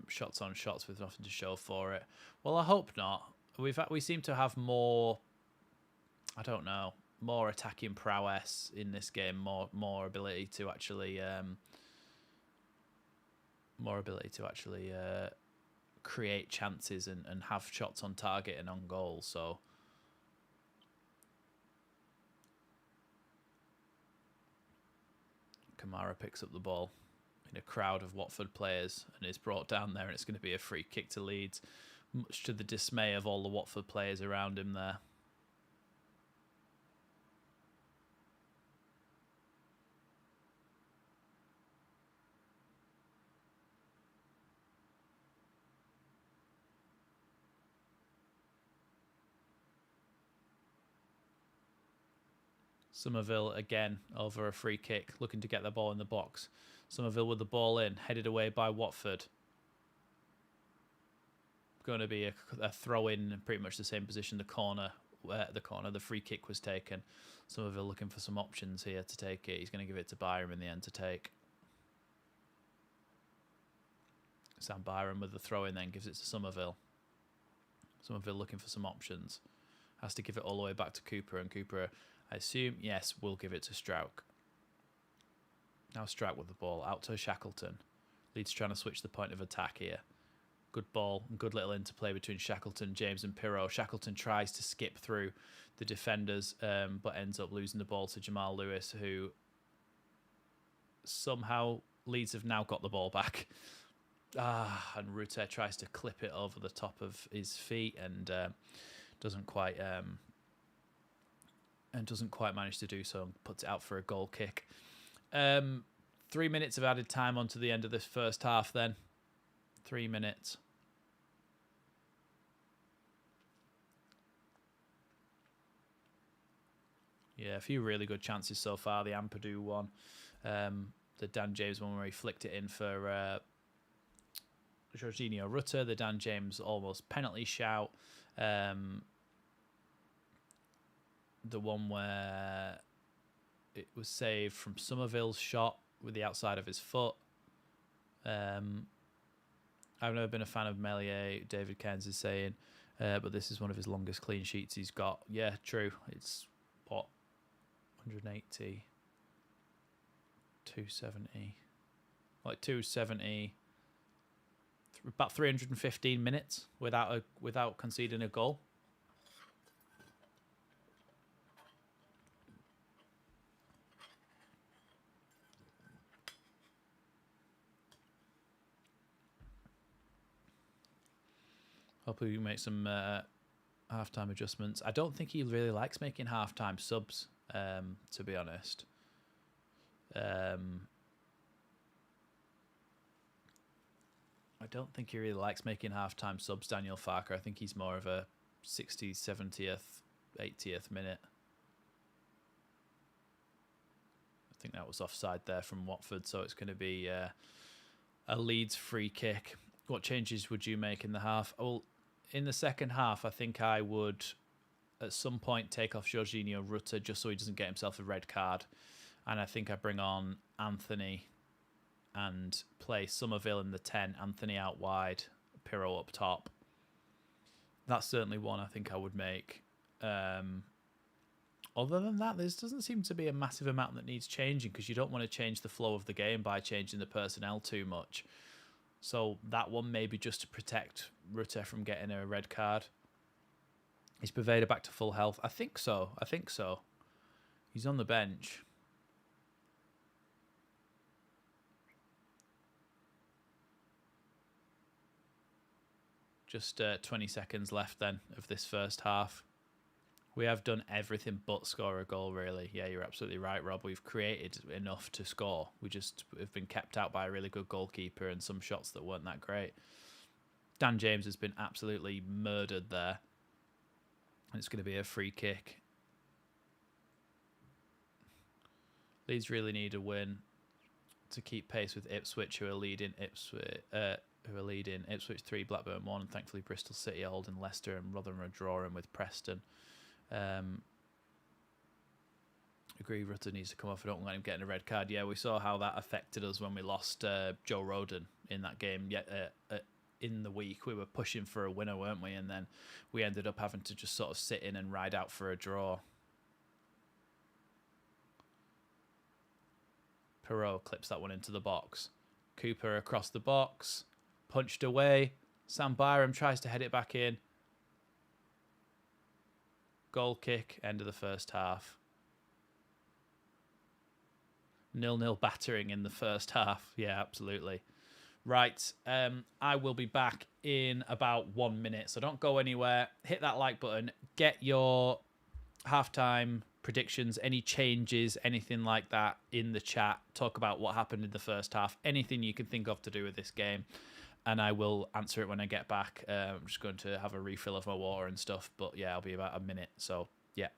Shots on shots with nothing to show for it. Well, I hope not. We seem to have more. I don't know. More attacking prowess in this game, more ability to actually create chances and have shots on target and on goal. So Kamara picks up the ball in a crowd of Watford players and is brought down there, and it's going to be a free kick to Leeds, much to the dismay of all the Watford players around him there. Somerville again over a free kick, looking to get the ball in the box. Somerville with the ball in, headed away by Watford. Going to be a throw in, pretty much the same position. The free kick was taken. Somerville looking for some options here to take it. He's going to give it to Byram in the end to take. Sam Byram with the throw in, then gives it to Somerville. Somerville looking for some options. Has to give it all the way back to Cooper, and Cooper, I assume, yes, we'll give it to Strauch. Now Strauch with the ball, out to Shackleton. Leeds trying to switch the point of attack here. Good ball, and good little interplay between Shackleton, James and Pirro. Shackleton tries to skip through the defenders, but ends up losing the ball to Jamal Lewis, who somehow Leeds have now got the ball back. And Routet tries to clip it over the top of his feet and doesn't quite manage to do so, and puts it out for a goal kick. 3 minutes of added time onto the end of this first half then. 3 minutes. Yeah, a few really good chances so far. The Ampadu one. The Dan James one where he flicked it in for Jorginho Rutter. The Dan James almost penalty shout. The one where it was saved from Somerville's shot with the outside of his foot. I've never been a fan of Melier, David Cairns is saying, but this is one of his longest clean sheets he's got. Yeah, true. It's, what, 180, 270, like 270, about 315 minutes without conceding a goal. Hopefully we make some halftime adjustments. I don't think he really likes making halftime subs, to be honest. I don't think he really likes making halftime subs, Daniel Farker. I think he's more of a 60th, 70th, 80th minute. I think that was offside there from Watford, so it's going to be a Leeds free kick. What changes would you make in the half? Well, in the second half, I think I would, at some point, take off Jorginho Rutter just so he doesn't get himself a red card. And I think I bring on Anthony and play Somerville in the 10, Anthony out wide, Pirro up top. That's certainly one I think I would make. Other than that, there doesn't seem to be a massive amount that needs changing, because you don't want to change the flow of the game by changing the personnel too much. So that one maybe just to protect Rutte from getting a red card. Is Paveda back to full health? I think so. He's on the bench. Just 20 seconds left then of this first half. We have done everything but score a goal, really. Yeah, you're absolutely right, Rob. We've created enough to score. We just have been kept out by a really good goalkeeper and some shots that weren't that great. Dan James has been absolutely murdered there. And it's going to be a free kick. Leeds really need a win to keep pace with Ipswich, who are leading Ipswich 3, Blackburn 1, and thankfully Bristol City are holding Leicester, and Rotherham are drawing with Preston. Agree, Rutter needs to come off. I don't want him getting a red card. Yeah, we saw how that affected us when we lost Joe Rodon in that game. In the week, we were pushing for a winner, weren't we? And then we ended up having to just sort of sit in and ride out for a draw. Perot clips that one into the box. Cooper across the box, punched away. Sam Byram tries to head it back in. Goal kick, end of the first half. 0-0 battering in the first half. Yeah, absolutely. Right, I will be back in about 1 minute, so don't go anywhere. Hit that like button. Get your halftime predictions, any changes, anything like that in the chat. Talk about what happened in the first half, anything you can think of to do with this game, and I will answer it when I get back. I'm just going to have a refill of my water and stuff, but yeah, I'll be about a minute, so yeah.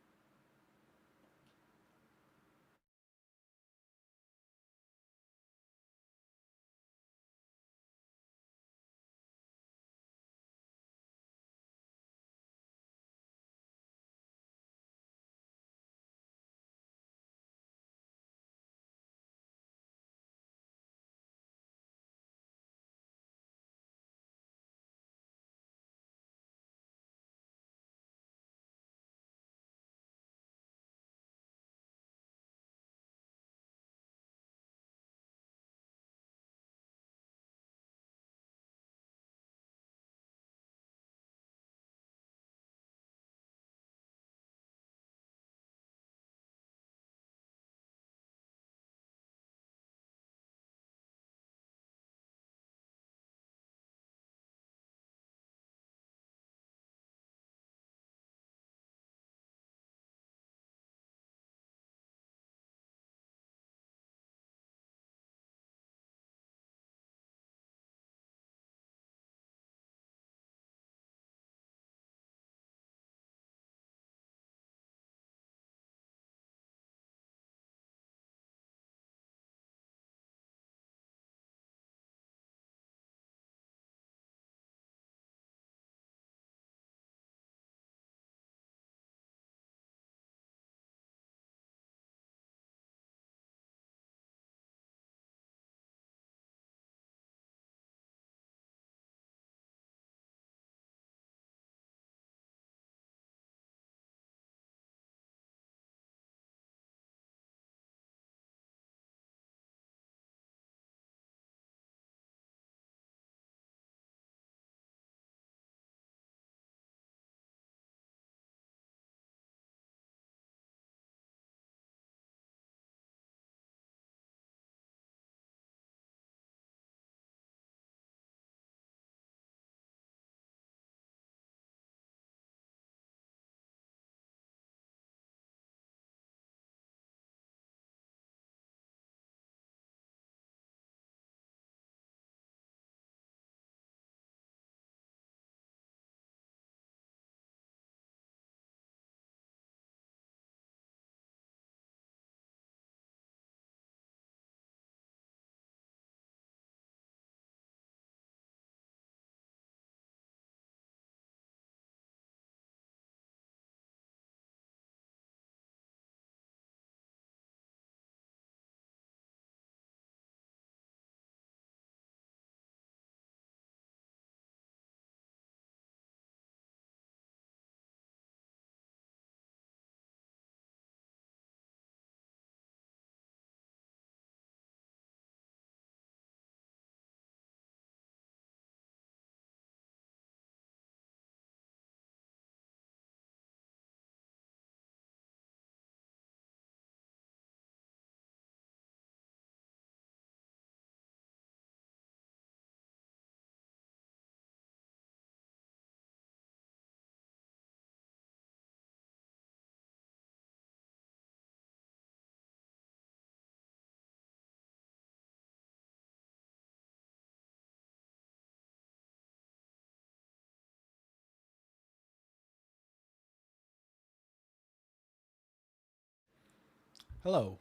Hello,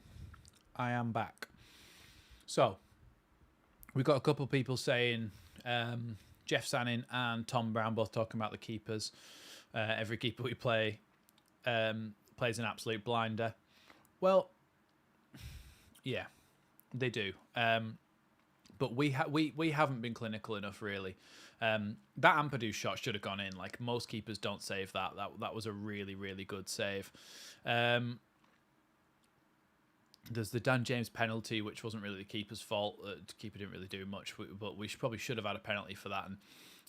I am back. So, we've got a couple of people saying Jeff Sannin and Tom Brown both talking about the keepers. Every keeper we play plays an absolute blinder. Well, yeah, they do. But we haven't been clinical enough, really. That Ampadu shot should have gone in. Like, most keepers don't save that. That was a really, really good save. There's the Dan James penalty, which wasn't really the keeper's fault. The keeper didn't really do much, but we probably should have had a penalty for that. And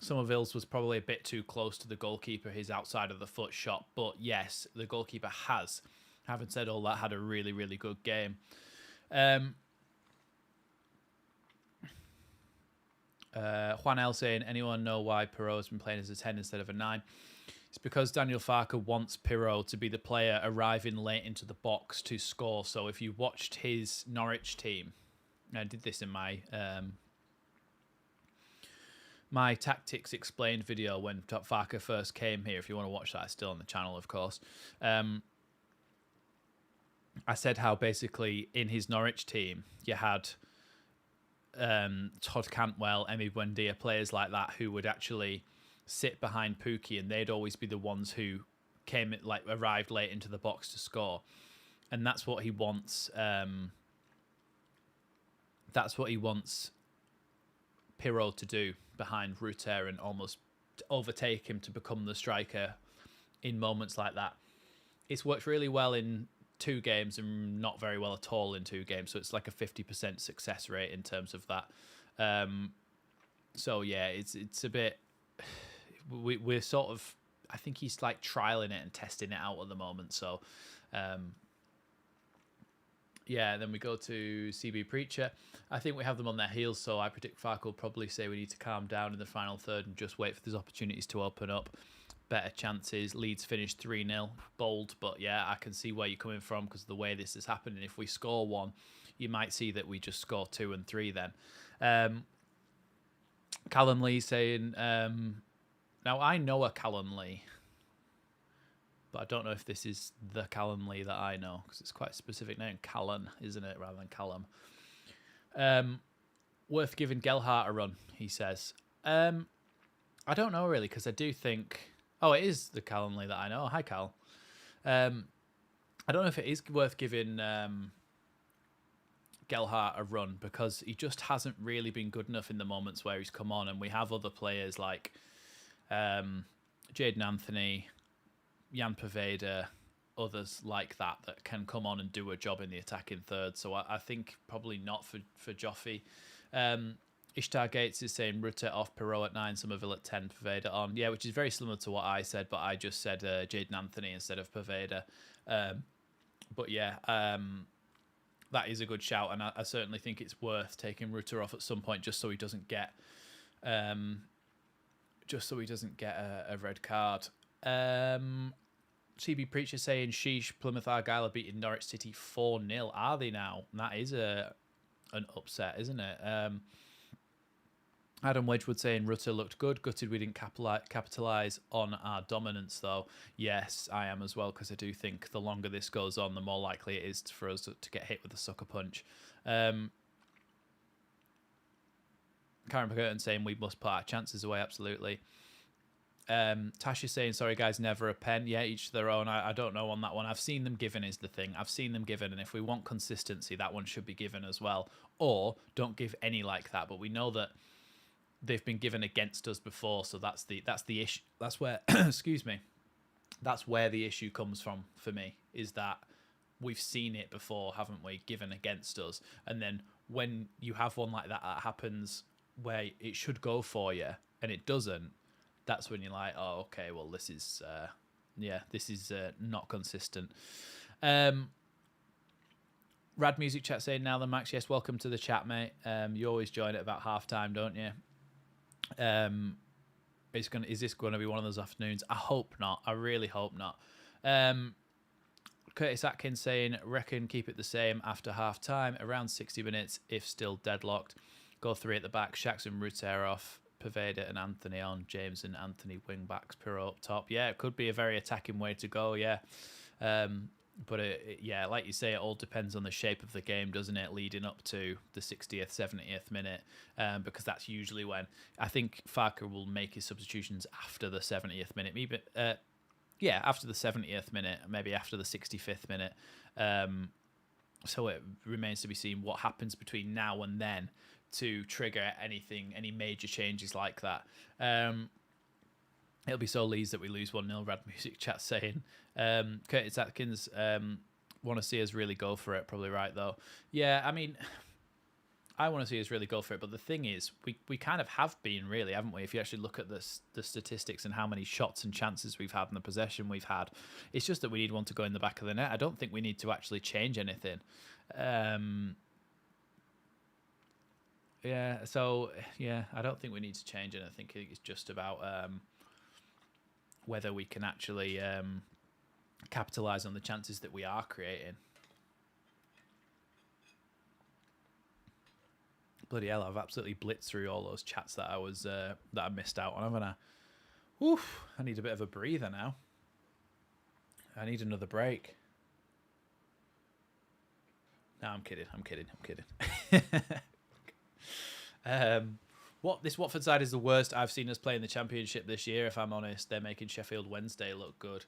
Somerville's was probably a bit too close to the goalkeeper, his outside of the foot shot. But yes, the goalkeeper has, having said all that, had a really, really good game. Juan L saying, anyone know why Perrault has been playing as a 10 instead of a 9? It's because Daniel Farke wants Perrault to be the player arriving late into the box to score. So if you watched his Norwich team, I did this in my my Tactics Explained video when Farke first came here. If you want to watch that, it's still on the channel, of course. I said how basically in his Norwich team, you had Todd Cantwell, Emi Buendia, players like that who would actually sit behind Pookie, and they'd always be the ones who arrived late into the box to score. And that's what he wants. That's what he wants Perrault to do behind Rutter and almost overtake him to become the striker in moments like that. It's worked really well in 2 games and not very well at all in 2 games. So it's like a 50% success rate in terms of that. So yeah, it's a bit. We're sort of, I think he's like trialing it and testing it out at the moment. So, yeah, then we go to CB Preacher. I think we have them on their heels, so I predict Farke will probably say we need to calm down in the final third and just wait for these opportunities to open up. Better chances. Leeds finished 3-0. Bold, but yeah, I can see where you're coming from because of the way this is happening. If we score 1, you might see that we just score 2 and 3 then. Callum Lee saying... now, I know a Callum Lee, but I don't know if this is the Callum Lee that I know, because it's quite a specific name. Callan, isn't it, rather than Callum? Worth giving Gelhardt a run, he says. I don't know, really, because I do think... Oh, it is the Callum Lee that I know. Hi, Cal. I don't know if it is worth giving Gelhardt a run, because he just hasn't really been good enough in the moments where he's come on, and we have other players like... Jaden Anthony, Jan Poveda, others like that can come on and do a job in the attacking third. So I think probably not for Joffy. Ishtar Gates is saying Rutter off, Perrault at 9, Somerville at 10, Poveda on. Yeah, which is very similar to what I said, but I just said Jaden Anthony instead of Poveda. But yeah, that is a good shout, and I certainly think it's worth taking Rutter off at some point just so he doesn't get... a red card. CB Preacher saying, sheesh, Plymouth Argyle are beating Norwich City 4-0. Are they now? And that is an upset, isn't it? Adam Wedgwood saying, Rutter looked good. Gutted we didn't capitalise on our dominance, though. Yes, I am as well, because I do think the longer this goes on, the more likely it is for us to get hit with a sucker punch. Karen McGurton saying we must put our chances away, absolutely. Tasha saying, sorry guys, never a pen. Yeah, each their own. I don't know on that one. I've seen them given is the thing. I've seen them given, and if we want consistency, that one should be given as well. Or don't give any like that. But we know that they've been given against us before, so that's the issue. That's where excuse me. That's where the issue comes from for me, is that we've seen it before, haven't we? Given against us. And then when you have one like that happens where it should go for you and it doesn't, that's when you're like, oh, okay, well, this is not consistent. Rad Music Chat saying, now then, Max, yes, welcome to the chat, mate. You always join at about half-time, don't you? Is this going to be one of those afternoons? I hope not. I really hope not. Curtis Atkins saying, reckon keep it the same after half-time, around 60 minutes, if still deadlocked. Go 3 at the back, Shax and Rutter off, Poveda and Anthony on, James and Anthony wing backs, Perrault up top. Yeah, it could be a very attacking way to go, yeah. But yeah, like you say, it all depends on the shape of the game, doesn't it? Leading up to the 60th, 70th minute, because that's usually when I think Farker will make his substitutions after the 70th minute. Maybe, yeah, after the 70th minute, maybe after the 65th minute. So it remains to be seen what happens between now and then to trigger any major changes like that. It'll be so Leeds that we lose 1-0, Rad Music Chat saying. Curtis Atkins, want to see us really go for it. Probably right, though. Yeah, I mean, I want to see us really go for it. But the thing is, we kind of have been, really, haven't we? If you actually look at the statistics and how many shots and chances we've had and the possession we've had, it's just that we need one to go in the back of the net. I don't think we need to actually change anything. Yeah, so, yeah, I don't think we need to change it. I think it's just about whether we can actually capitalise on the chances that we are creating. Bloody hell, I've absolutely blitzed through all those chats that I missed out on, haven't I? Oof, I need a bit of a breather now. I need another break. No, I'm kidding. This Watford side is the worst I've seen us play in the Championship this year, if I'm honest. They're making Sheffield Wednesday look good.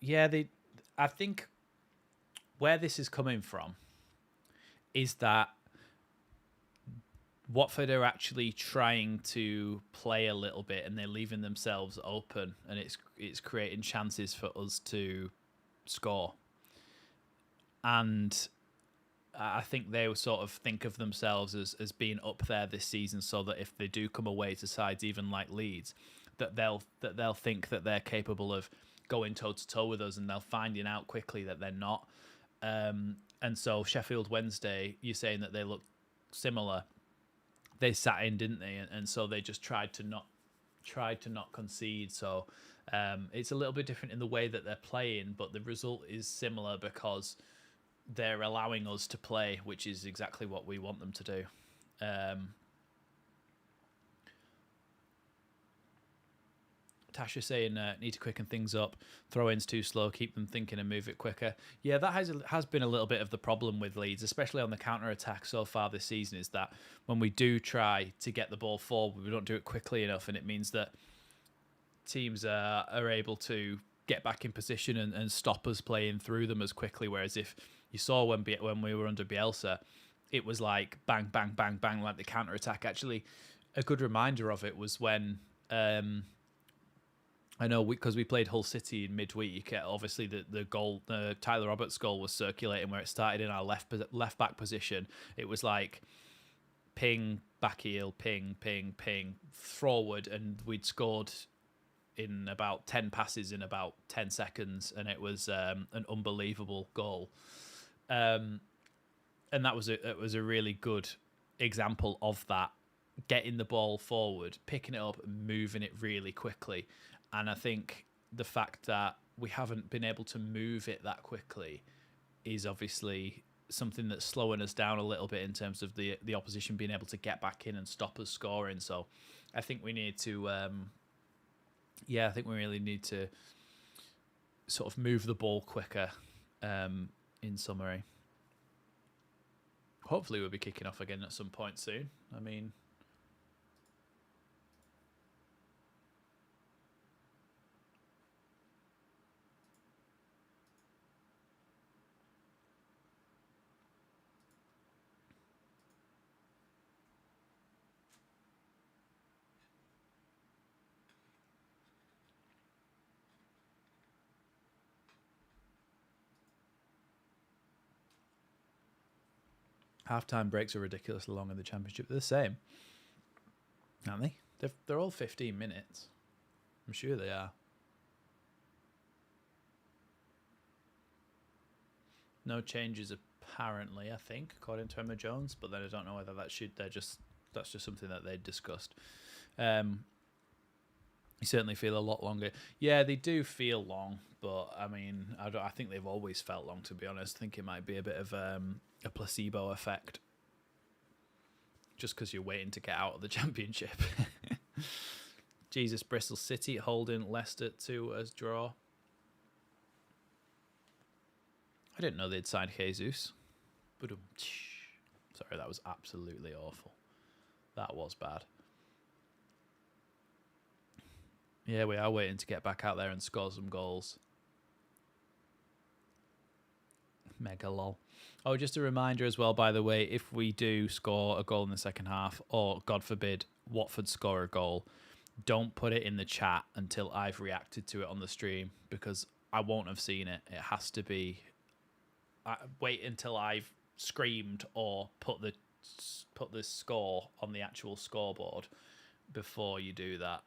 Yeah, I think where this is coming from is that Watford are actually trying to play a little bit and they're leaving themselves open, and it's creating chances for us to score. And I think they will sort of think of themselves as being up there this season, so that if they do come away to sides even like Leeds, that they'll think that they're capable of going toe to toe with us, and they'll finding out quickly that they're not. And so Sheffield Wednesday, you're saying that they look similar. They sat in, didn't they? And so they just tried to not concede. So it's a little bit different in the way that they're playing, but the result is similar because they're allowing us to play, which is exactly what we want them to do. Tasha saying, need to quicken things up. Throw-ins too slow. Keep them thinking and move it quicker. Yeah, that has been a little bit of the problem with Leeds, especially on the counter-attack so far this season, is that when we do try to get the ball forward, we don't do it quickly enough, and it means that teams are able to get back in position and stop us playing through them as quickly. Whereas if you saw when we were under Bielsa, it was like bang, bang, bang, bang, like the counter-attack. Actually, a good reminder of it was when... I know because we played Hull City in midweek. Obviously, the goal, the Tyler Roberts goal, was circulating where it started in our left back position. It was like ping, back heel, ping, ping, ping, forward, and we'd scored in about 10 passes in about 10 seconds, and it was an unbelievable goal. And it was a really good example of that, getting the ball forward, picking it up, and moving it really quickly. And I think the fact that we haven't been able to move it that quickly is obviously something that's slowing us down a little bit in terms of the opposition being able to get back in and stop us scoring. So I think we need to, I think we really need to sort of move the ball quicker, in summary. Hopefully we'll be kicking off again at some point soon. I mean... Half-time breaks are ridiculously long in the Championship. They're the same, aren't they? They're all 15 minutes. I'm sure they are. No changes apparently, I think, according to Emma Jones. But then I don't know whether that's just something that they discussed. You certainly feel a lot longer. Yeah, they do feel long, but I mean, I think they've always felt long, to be honest. I think it might be a bit of a placebo effect, just because you're waiting to get out of the Championship. Jesus, Bristol City holding Leicester 2 as draw. didn't know they'd signed Jesus. Sorry, that was absolutely awful. That was bad. Yeah, we are waiting to get back out there and score some goals. Mega lol. Oh, just a reminder as well, by the way, if we do score a goal in the second half, or God forbid, Watford score a goal, don't put it in the chat until I've reacted to it on the stream, because I won't have seen it. It has to be... wait until I've screamed or put the score on the actual scoreboard before you do that.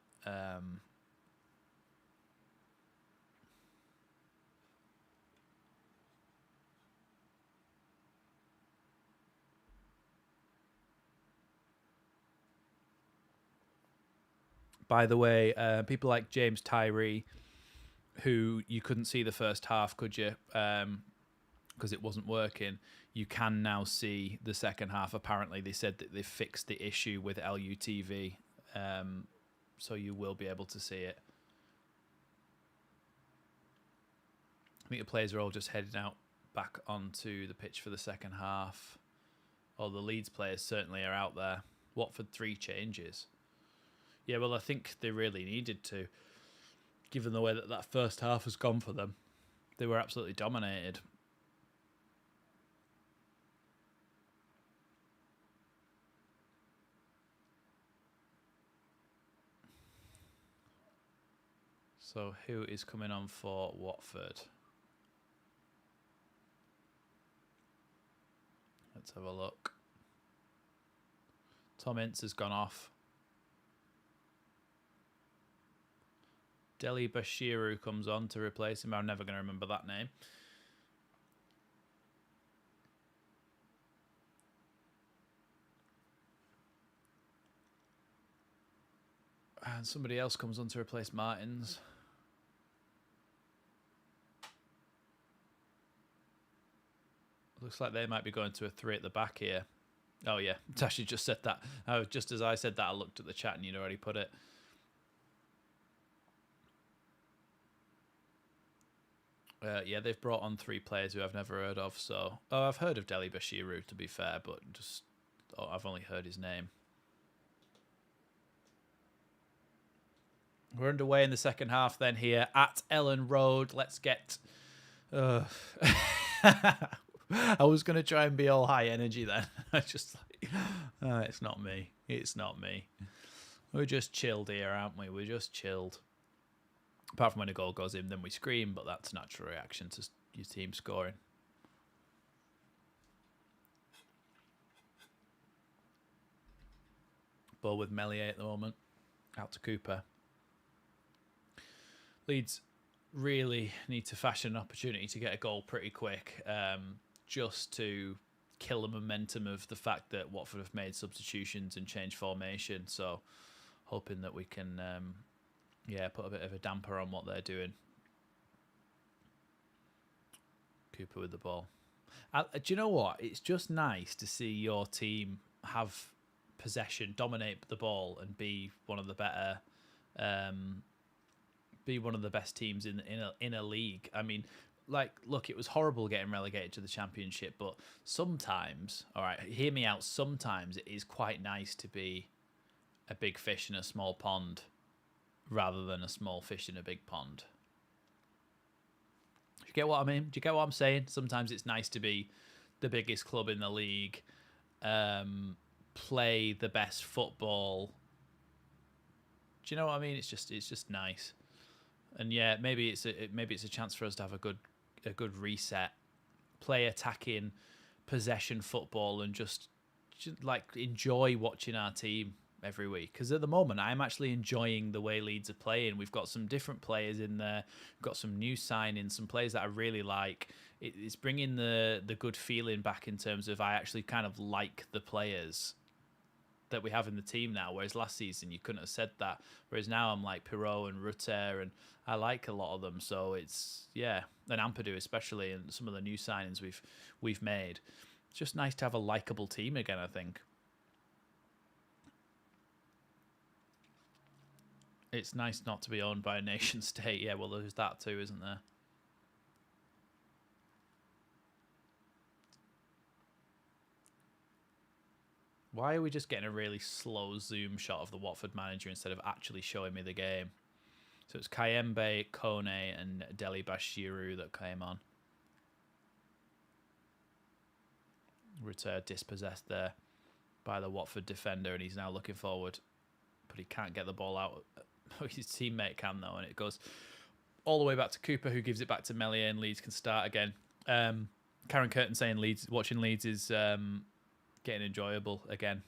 By the way, people like James Tyree, who you couldn't see the first half, could you? Because it wasn't working. You can now see the second half. Apparently, they said that they fixed the issue with LUTV, so you will be able to see it. I think the players are all just heading out back onto the pitch for the second half. Oh, the Leeds players certainly are out there. Watford 3 changes. Yeah, well, I think they really needed to, given the way that first half has gone for them. They were absolutely dominated. So who is coming on for Watford? Let's have a look. Tom Ince has gone off. Deli Bashiru comes on to replace him. I'm never going to remember that name. And somebody else comes on to replace Martins. Looks like they might be going to a 3 at the back here. Oh, yeah. Tashi just said that. Just as I said that, I looked at the chat and you'd already put it. Yeah, they've brought on 3 players who I've never heard of. So, I've heard of Deli Bashiru, to be fair, but I've only heard his name. We're underway in the second half then here at Elland Road. Let's get... I was going to try and be all high energy then. I just like... it's not me. It's not me. We're just chilled here, aren't we? We're just chilled. Apart from when a goal goes in, then we scream, but that's a natural reaction to your team scoring. Ball with Melier at the moment. Out to Cooper. Leeds really need to fashion an opportunity to get a goal pretty quick, just to kill the momentum of the fact that Watford have made substitutions and changed formation. So hoping that we can... yeah, put a bit of a damper on what they're doing. Cooper with the ball. Do you know what? It's just nice to see your team have possession, dominate the ball, and be one of the better, be one of the best teams in a league. I mean, like, look, it was horrible getting relegated to the Championship, but sometimes, all right, hear me out. Sometimes it is quite nice to be a big fish in a small pond, rather than a small fish in a big pond. Do you get what I mean? Do you get what I'm saying? Sometimes it's nice to be the biggest club in the league, play the best football. Do you know what I mean? It's just nice. And yeah, maybe it's a chance for us to have a good reset, play attacking possession football, and just like enjoy watching our team every week. Because at the moment, I'm actually enjoying the way Leeds are playing. We've got some different players in there. We've got some new signings, some players that I really like. It's bringing the good feeling back in terms of I actually kind of like the players that we have in the team now, whereas last season you couldn't have said that. Whereas now I'm like Pirot and Rutter, and I like a lot of them. So it's, yeah, and Ampadu especially, and some of the new signings we've made. It's just nice to have a likeable team again, I think. It's nice not to be owned by a nation state. Yeah, well, there's that too, isn't there? Why are we just getting a really slow zoom shot of the Watford manager instead of actually showing me the game? So it's Kayembe, Kone, and Deli Bashiru that came on. Return dispossessed there by the Watford defender, and he's now looking forward, but he can't get the ball out. His teammate can though, and it goes all the way back to Cooper, who gives it back to Meslier, and Leeds can start again. Karen Curtin saying watching Leeds is getting enjoyable again.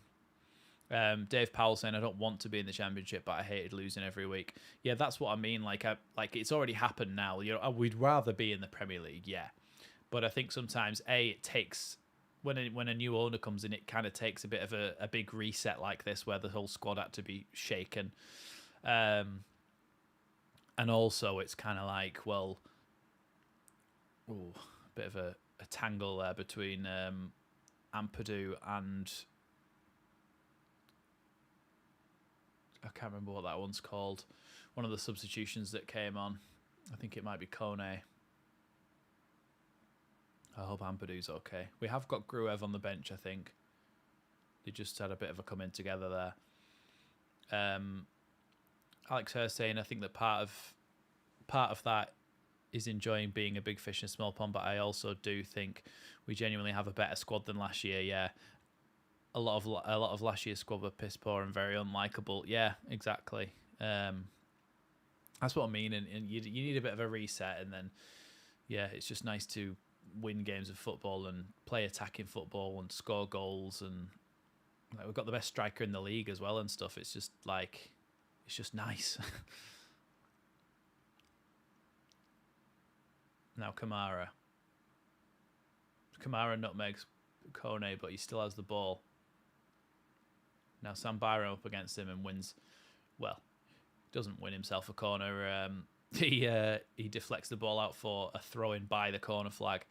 Dave Powell saying, I don't want to be in the Championship, but I hated losing every week. Yeah, that's what I mean. Like it's already happened now. We'd rather be in the Premier League, yeah. But I think sometimes it takes when a new owner comes in, it kind of takes a bit of a big reset like this, where the whole squad had to be shaken. And also it's kind of like, well, a bit of a tangle there between Ampadu and I can't remember what that one's called. One of the substitutions that came on. I think it might be Kone. I hope Ampadu's okay. We have got Gruev on the bench, I think. They just had a bit of a come in together there. Alex Hurst saying, I think that part of that is enjoying being a big fish in a small pond, but I also do think we genuinely have a better squad than last year. Yeah, a lot of last year's squad were piss poor and very unlikable. Yeah, exactly. That's what I mean. And you need a bit of a reset, and then it's just nice to win games of football and play attacking football and score goals, and we've got the best striker in the league as well and stuff. It's just nice. Now Kamara nutmegs Kone, but he still has the ball. Now Sam Byram up against him and wins. Well, doesn't win himself a corner. He deflects the ball out for a throw-in by the corner flag.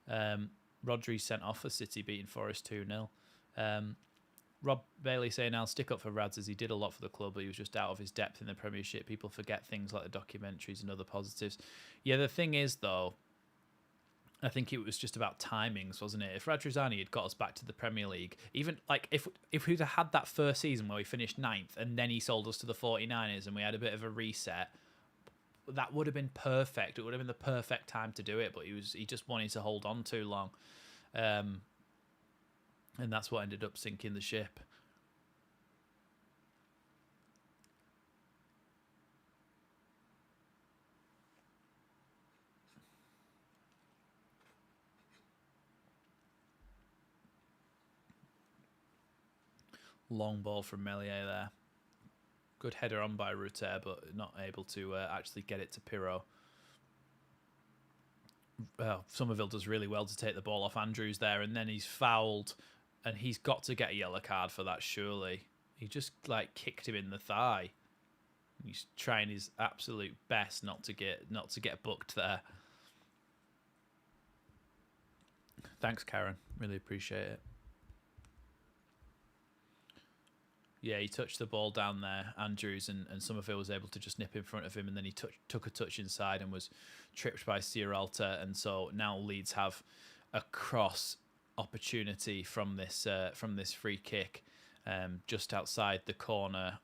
Rodri sent off for City, beating Forest 2-0. Rob Bailey saying, I'll stick up for Rads as he did a lot for the club, but he was just out of his depth in the Premiership. People forget things like the documentaries and other positives. Yeah, the thing is, though, I think it was just about timings, wasn't it? If Radrizzani had got us back to the Premier League, even like if we'd have had that first season where we finished 9th and then he sold us to the 49ers and we had a bit of a reset, that would have been perfect. It would have been the perfect time to do it, but he just wanted to hold on too long. And that's what ended up sinking the ship. Long ball from Meslier there. Good header on by Rutter, but not able to actually get it to Pirro. Somerville does really well to take the ball off Andrews there, and then he's fouled, and he's got to get a yellow card for that, surely. He just kicked him in the thigh. He's trying his absolute best not to get booked there. Thanks, Karen. Really appreciate it. Yeah, he touched the ball down there, Andrews, and Somerville was able to just nip in front of him, and then he took a touch inside and was tripped by Sierralta, and so now Leeds have a cross opportunity from this free kick just outside the corner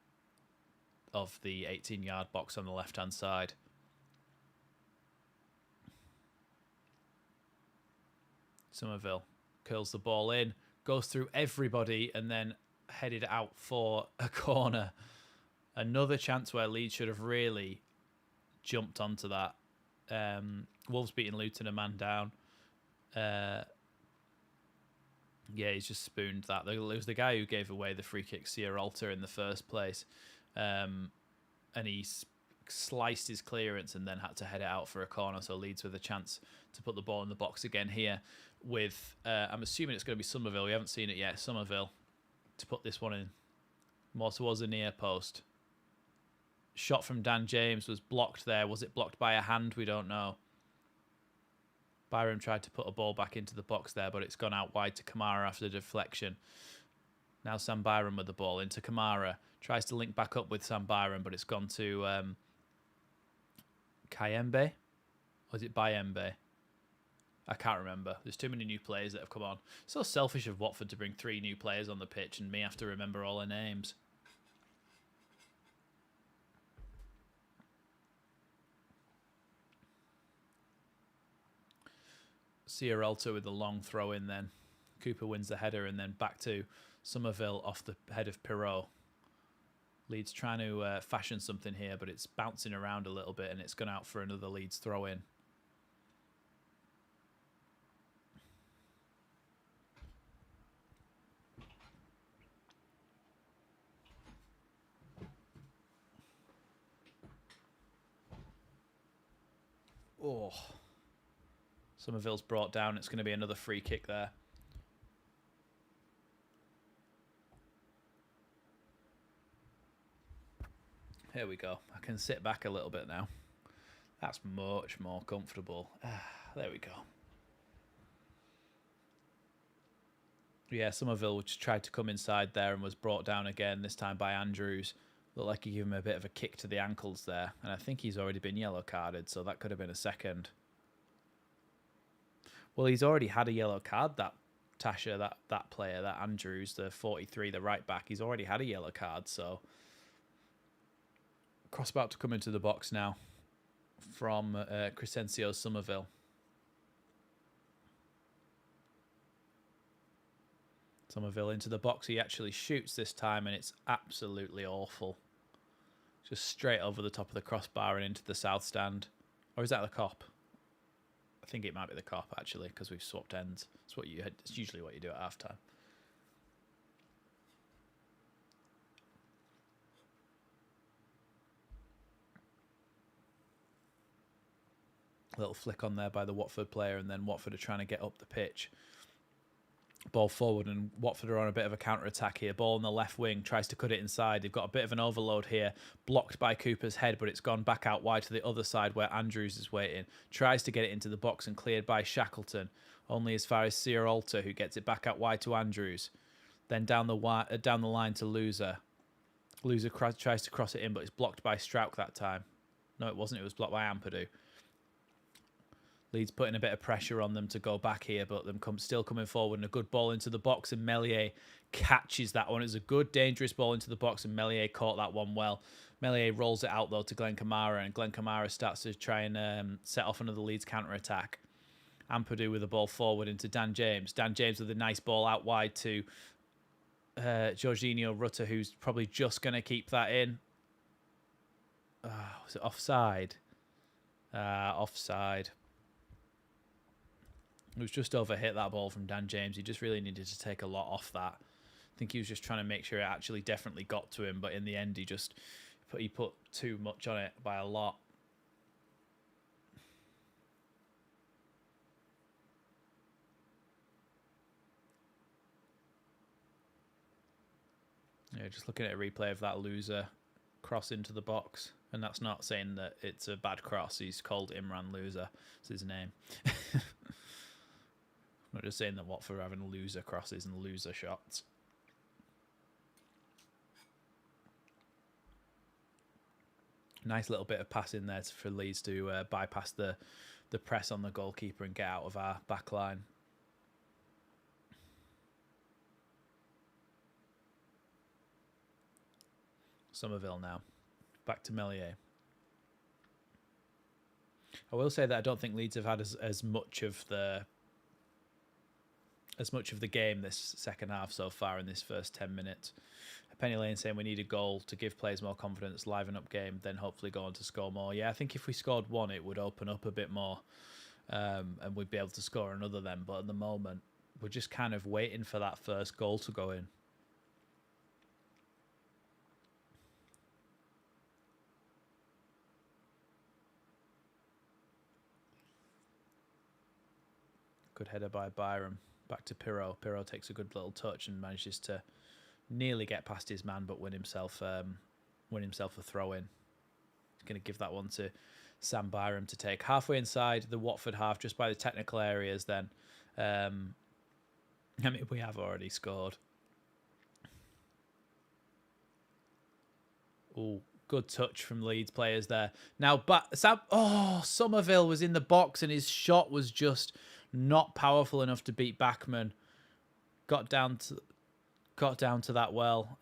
of the 18-yard box on the left-hand side. Somerville curls the ball in, goes through everybody, and then headed out for a corner. Another chance where Leeds should have really jumped onto that. Wolves beating Luton a man down. Yeah, he's just spooned that. It was the guy who gave away the free kick, Sierralta, in the first place. And he sliced his clearance and then had to head it out for a corner. So Leeds with a chance to put the ball in the box again here with, I'm assuming it's going to be Somerville. We haven't seen it yet. Somerville to put this one in more towards the near post. Shot from Dan James was blocked there. Was it blocked by a hand? We don't know. Byram tried to put a ball back into the box there, but it's gone out wide to Kamara after the deflection. Now Sam Byram with the ball into Kamara. Tries to link back up with Sam Byram, but it's gone to Kayembe? Or is it Bayembe? I can't remember. There's too many new players that have come on. So selfish of Watford to bring 3 new players on the pitch and me have to remember all their names. Sierralta with the long throw in then. Cooper wins the header and then back to Somerville off the head of Pirot. Leeds trying to fashion something here, but it's bouncing around a little bit and it's gone out for another Leeds throw in. Oh, Somerville's brought down. It's going to be another free kick there. Here we go. I can sit back a little bit now. That's much more comfortable. There we go. Yeah, Somerville just tried to come inside there and was brought down again, this time by Andrews. Looked like he gave him a bit of a kick to the ankles there. And I think he's already been yellow carded, so that could have been a second. Well, he's already had a yellow card, that Tasha, that player, that Andrews, the 43, the right back. He's already had a yellow card, so... Cross about to come into the box now from Crescencio Somerville. Somerville into the box. He actually shoots this time, and it's absolutely awful. Just straight over the top of the crossbar and into the south stand. Or is that the cop? I think it might be the cop, actually, because we've swapped ends. It's usually what you do at half-time. Little flick on there by the Watford player, and then Watford are trying to get up the pitch. Ball forward, and Watford are on a bit of a counter-attack here. Ball on the left wing, tries to cut it inside. They've got a bit of an overload here. Blocked by Cooper's head, but it's gone back out wide to the other side where Andrews is waiting. Tries to get it into the box and cleared by Shackleton. Only as far as Sierralta, who gets it back out wide to Andrews. Then down the line to Loser. Loser tries to cross it in, but it's blocked by Strauch that time. No, it wasn't. It was blocked by Ampadu. Leeds putting a bit of pressure on them to go back here, but them still coming forward, and a good ball into the box, and Meslier catches that one. It's a good, dangerous ball into the box, and Meslier caught that one well. Meslier rolls it out, though, to Glenn Kamara, and Glenn Kamara starts to try and set off another Leeds counter-attack. Ampadu with the ball forward into Dan James. Dan James with a nice ball out wide to Jorginho Rutter, who's probably just going to keep that in. Was it offside? Offside. It was just overhit, that ball from Dan James. He just really needed to take a lot off that. I think he was just trying to make sure it actually definitely got to him, but in the end he put too much on it by a lot. Yeah, just looking at a replay of that Loser cross into the box. And that's not saying that it's a bad cross. He's called Imran Loser. It's his name. I'm not just saying that Watford are having loser crosses and loser shots. Nice little bit of passing there for Leeds to bypass the press on the goalkeeper and get out of our back line. Somerville now. Back to Meslier. I will say that I don't think Leeds have had as much of the game this second half so far in this first 10 minutes. Penny Lane saying we need a goal to give players more confidence, liven up game, then hopefully go on to score more. Yeah, I think if we scored one, it would open up a bit more, and we'd be able to score another then. But at the moment, we're just kind of waiting for that first goal to go in. Good header by Byram. Back to Pirot. Pirot takes a good little touch and manages to nearly get past his man, but win himself a throw-in. He's going to give that one to Sam Byram to take. Halfway inside the Watford half, just by the technical areas then. I mean, we have already scored. Oh, good touch from Leeds players there. Now, Somerville was in the box and his shot was just Not powerful enough to beat Bachmann. Got down to that well.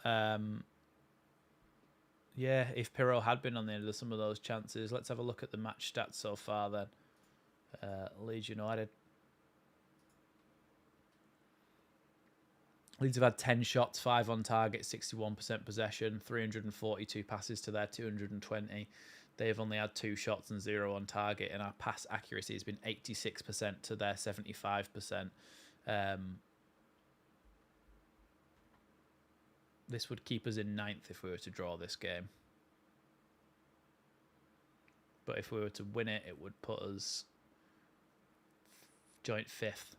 Yeah, if Pirro had been on the end of some of those chances. Let's have a look at the match stats so far then. Leeds United. Leeds have had 10 shots, 5 on target, 61% possession, 342 passes to their 220. They've only had 2 shots and 0 on target, and our pass accuracy has been 86% to their 75%. This would keep us in 9th if we were to draw this game. But if we were to win it, it would put us joint 5th.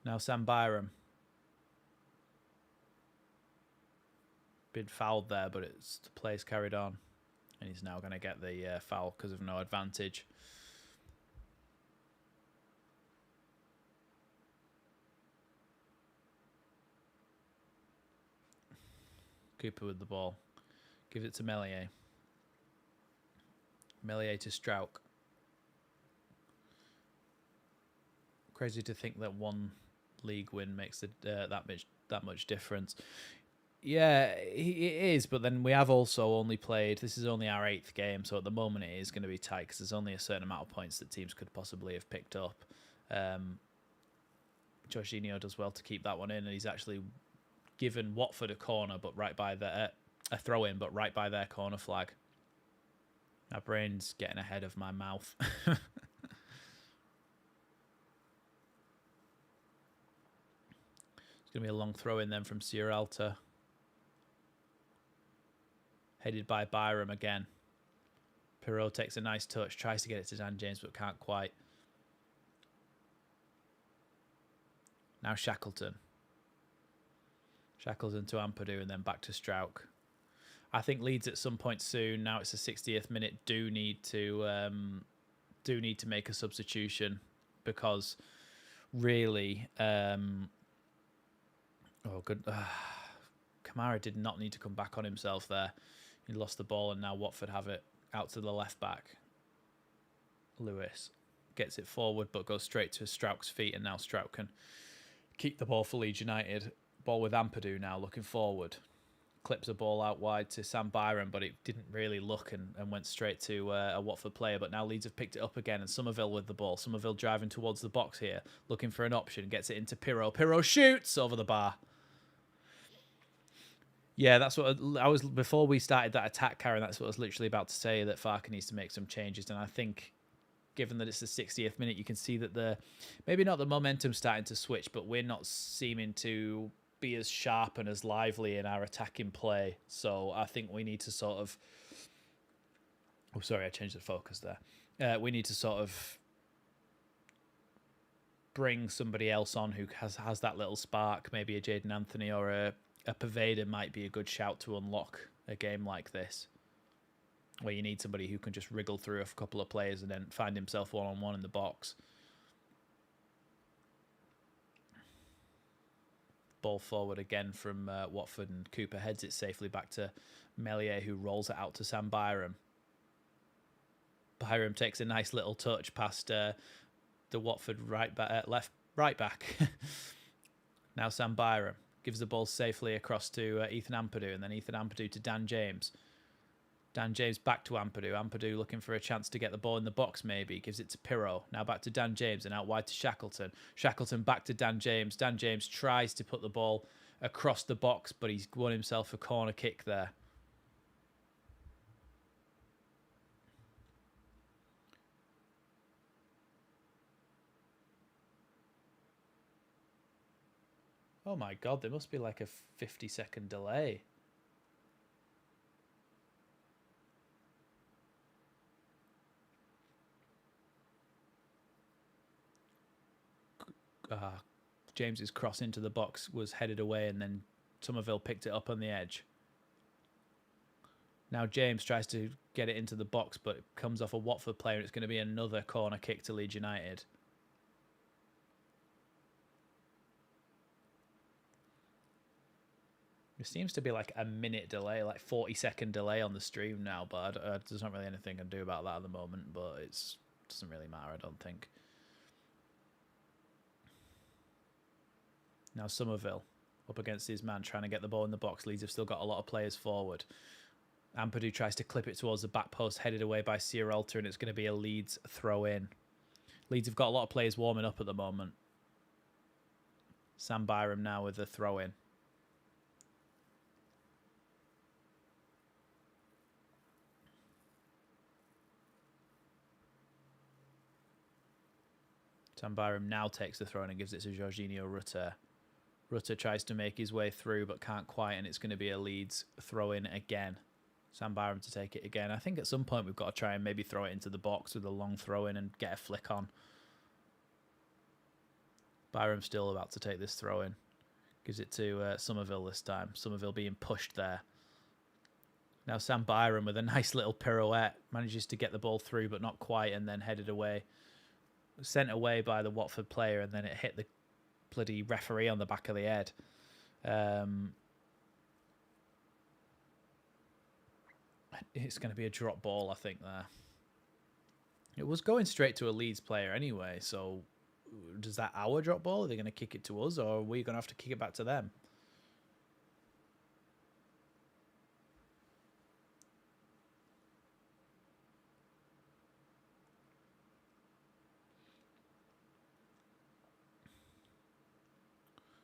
Now Sam Byram. Been fouled there, but the play's carried on. And he's now going to get the foul because of no advantage. Cooper with the ball. Gives it to Meslier. Meslier to Strauch. Crazy to think that one league win makes that much difference. Yeah, it is, but then we have also only played... This is only our 8th game, so at the moment it is going to be tight because there's only a certain amount of points that teams could possibly have picked up. Jorginho does well to keep that one in, and he's actually given Watford a corner, but right by a throw-in, but right by their corner flag. My brain's getting ahead of my mouth. It's going to be a long throw-in then from Sierralta. Headed by Byram again. Pirro takes a nice touch, tries to get it to Dan James, but can't quite. Now Shackleton. Shackleton to Ampadu and then back to Strauch. I think Leeds at some point soon, now it's the 60th minute, do need to make a substitution because really, Kamara did not need to come back on himself there. He lost the ball and now Watford have it out to the left back. Lewis gets it forward but goes straight to Strauch's feet, and now Strauch can keep the ball for Leeds United. Ball with Ampadu now looking forward. Clips a ball out wide to Sam Byram, but it didn't really look and went straight to a Watford player. But now Leeds have picked it up again, and Somerville with the ball. Somerville driving towards the box here, looking for an option. Gets it into Pirro. Pirro shoots over the bar. Yeah, that's what I was... Before we started that attack, Karen, that's what I was literally about to say, that Farke needs to make some changes. And I think, given that it's the 60th minute, you can see that maybe not the momentum starting to switch, but we're not seeming to be as sharp and as lively in our attacking play. So I think we need to sort of... Oh, sorry, I changed the focus there. We need to sort of bring somebody else on who has that little spark. Maybe a Jaden Anthony or a Pervader might be a good shout to unlock a game like this, where you need somebody who can just wriggle through a couple of players and then find himself one-on-one in the box. Ball forward again from Watford, and Cooper heads it safely back to Meslier, who rolls it out to Sam Byram. Byram takes a nice little touch past the Watford right back. Now Sam Byram gives the ball safely across to Ethan Ampadu, and then Ethan Ampadu to Dan James. Dan James back to Ampadu. Ampadu looking for a chance to get the ball in the box maybe. Gives it to Pirro. Now back to Dan James and out wide to Shackleton. Shackleton back to Dan James. Dan James tries to put the ball across the box, but he's won himself a corner kick there. Oh my God, there must be like a 50-second delay. James's cross into the box was headed away, and then Somerville picked it up on the edge. Now James tries to get it into the box, but it comes off a Watford player, and it's going to be another corner kick to Leeds United. seems to be like a minute delay, like 40-second delay on the stream now, but there's not really anything I can do about that at the moment, but it doesn't really matter, I don't think. Now Somerville up against his man, trying to get the ball in the box. Leeds have still got a lot of players forward. Ampadu tries to clip it towards the back post, headed away by Sierralta, and it's going to be a Leeds throw-in. Leeds have got a lot of players warming up at the moment. Sam Byram now with the throw-in. Sam Byram now takes the throw-in and gives it to Jorginho Rutter. Rutter tries to make his way through but can't quite, and it's going to be a Leeds throw-in again. Sam Byram to take it again. I think at some point we've got to try and maybe throw it into the box with a long throw-in and get a flick on. Byram still about to take this throw-in. Gives it to Somerville this time. Somerville being pushed there. Now Sam Byram with a nice little pirouette. Manages to get the ball through but not quite, and then headed away. Sent away by the Watford player, and then it hit the bloody referee on the back of the head. It's going to be a drop ball, I think, there. It was going straight to a Leeds player anyway, so does that our drop ball? Are they going to kick it to us, or are we going to have to kick it back to them?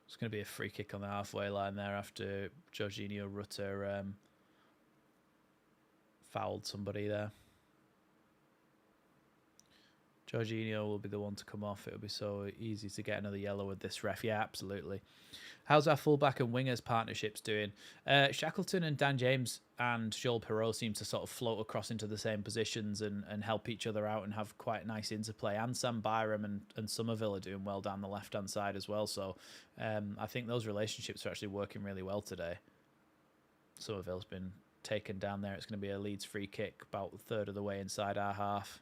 It's going to be a free kick on the halfway line there after Jorginho Rutter fouled somebody there. Jorginho will be the one to come off. It'll be so easy to get another yellow with this ref. Yeah, absolutely. How's our fullback and wingers partnerships doing? Shackleton and Dan James and Joel Perreault seem to sort of float across into the same positions and help each other out and have quite nice interplay. And Sam Byram and Somerville are doing well down the left-hand side as well. So I think those relationships are actually working really well today. Somerville's been taken down there. It's going to be a Leeds free kick about a third of the way inside our half.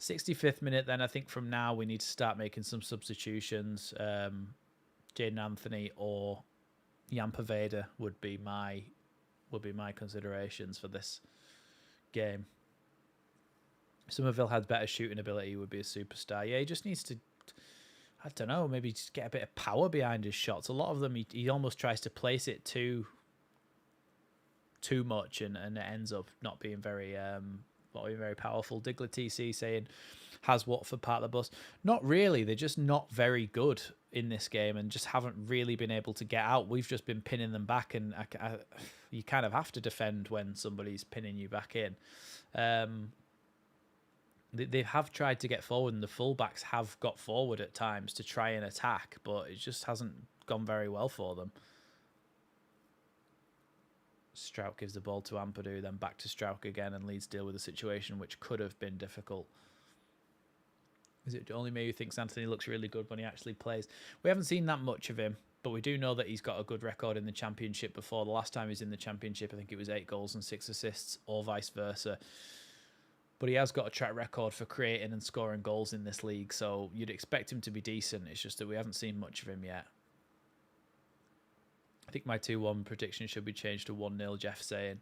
65th minute, then I think from now we need to start making some substitutions. Jaden Anthony or Jan Poveda would be my considerations for this game. Somerville had better shooting ability, he would be a superstar. Yeah, he just needs to, I don't know, maybe just get a bit of power behind his shots. A lot of them he almost tries to place it too much, and it ends up not being very powerful. Diggler TC saying, has Watford part of the bus? Not really. They're just not very good in this game and just haven't really been able to get out. We've just been pinning them back, and you kind of have to defend when somebody's pinning you back in. They have tried to get forward, and the fullbacks have got forward at times to try and attack, but it just hasn't gone very well for them. Strauch gives the ball to Ampadu, then back to Strauch again, and Leeds deal with a situation which could have been difficult. Is it only me who thinks Anthony looks really good when he actually plays? We haven't seen that much of him, but we do know that he's got a good record in the Championship before. The last time he was in the Championship, I think it was 8 goals and 6 assists, or vice versa. But he has got a track record for creating and scoring goals in this league, so you'd expect him to be decent. It's just that we haven't seen much of him yet. I think my 2-1 prediction should be changed to 1-0, Jeff saying.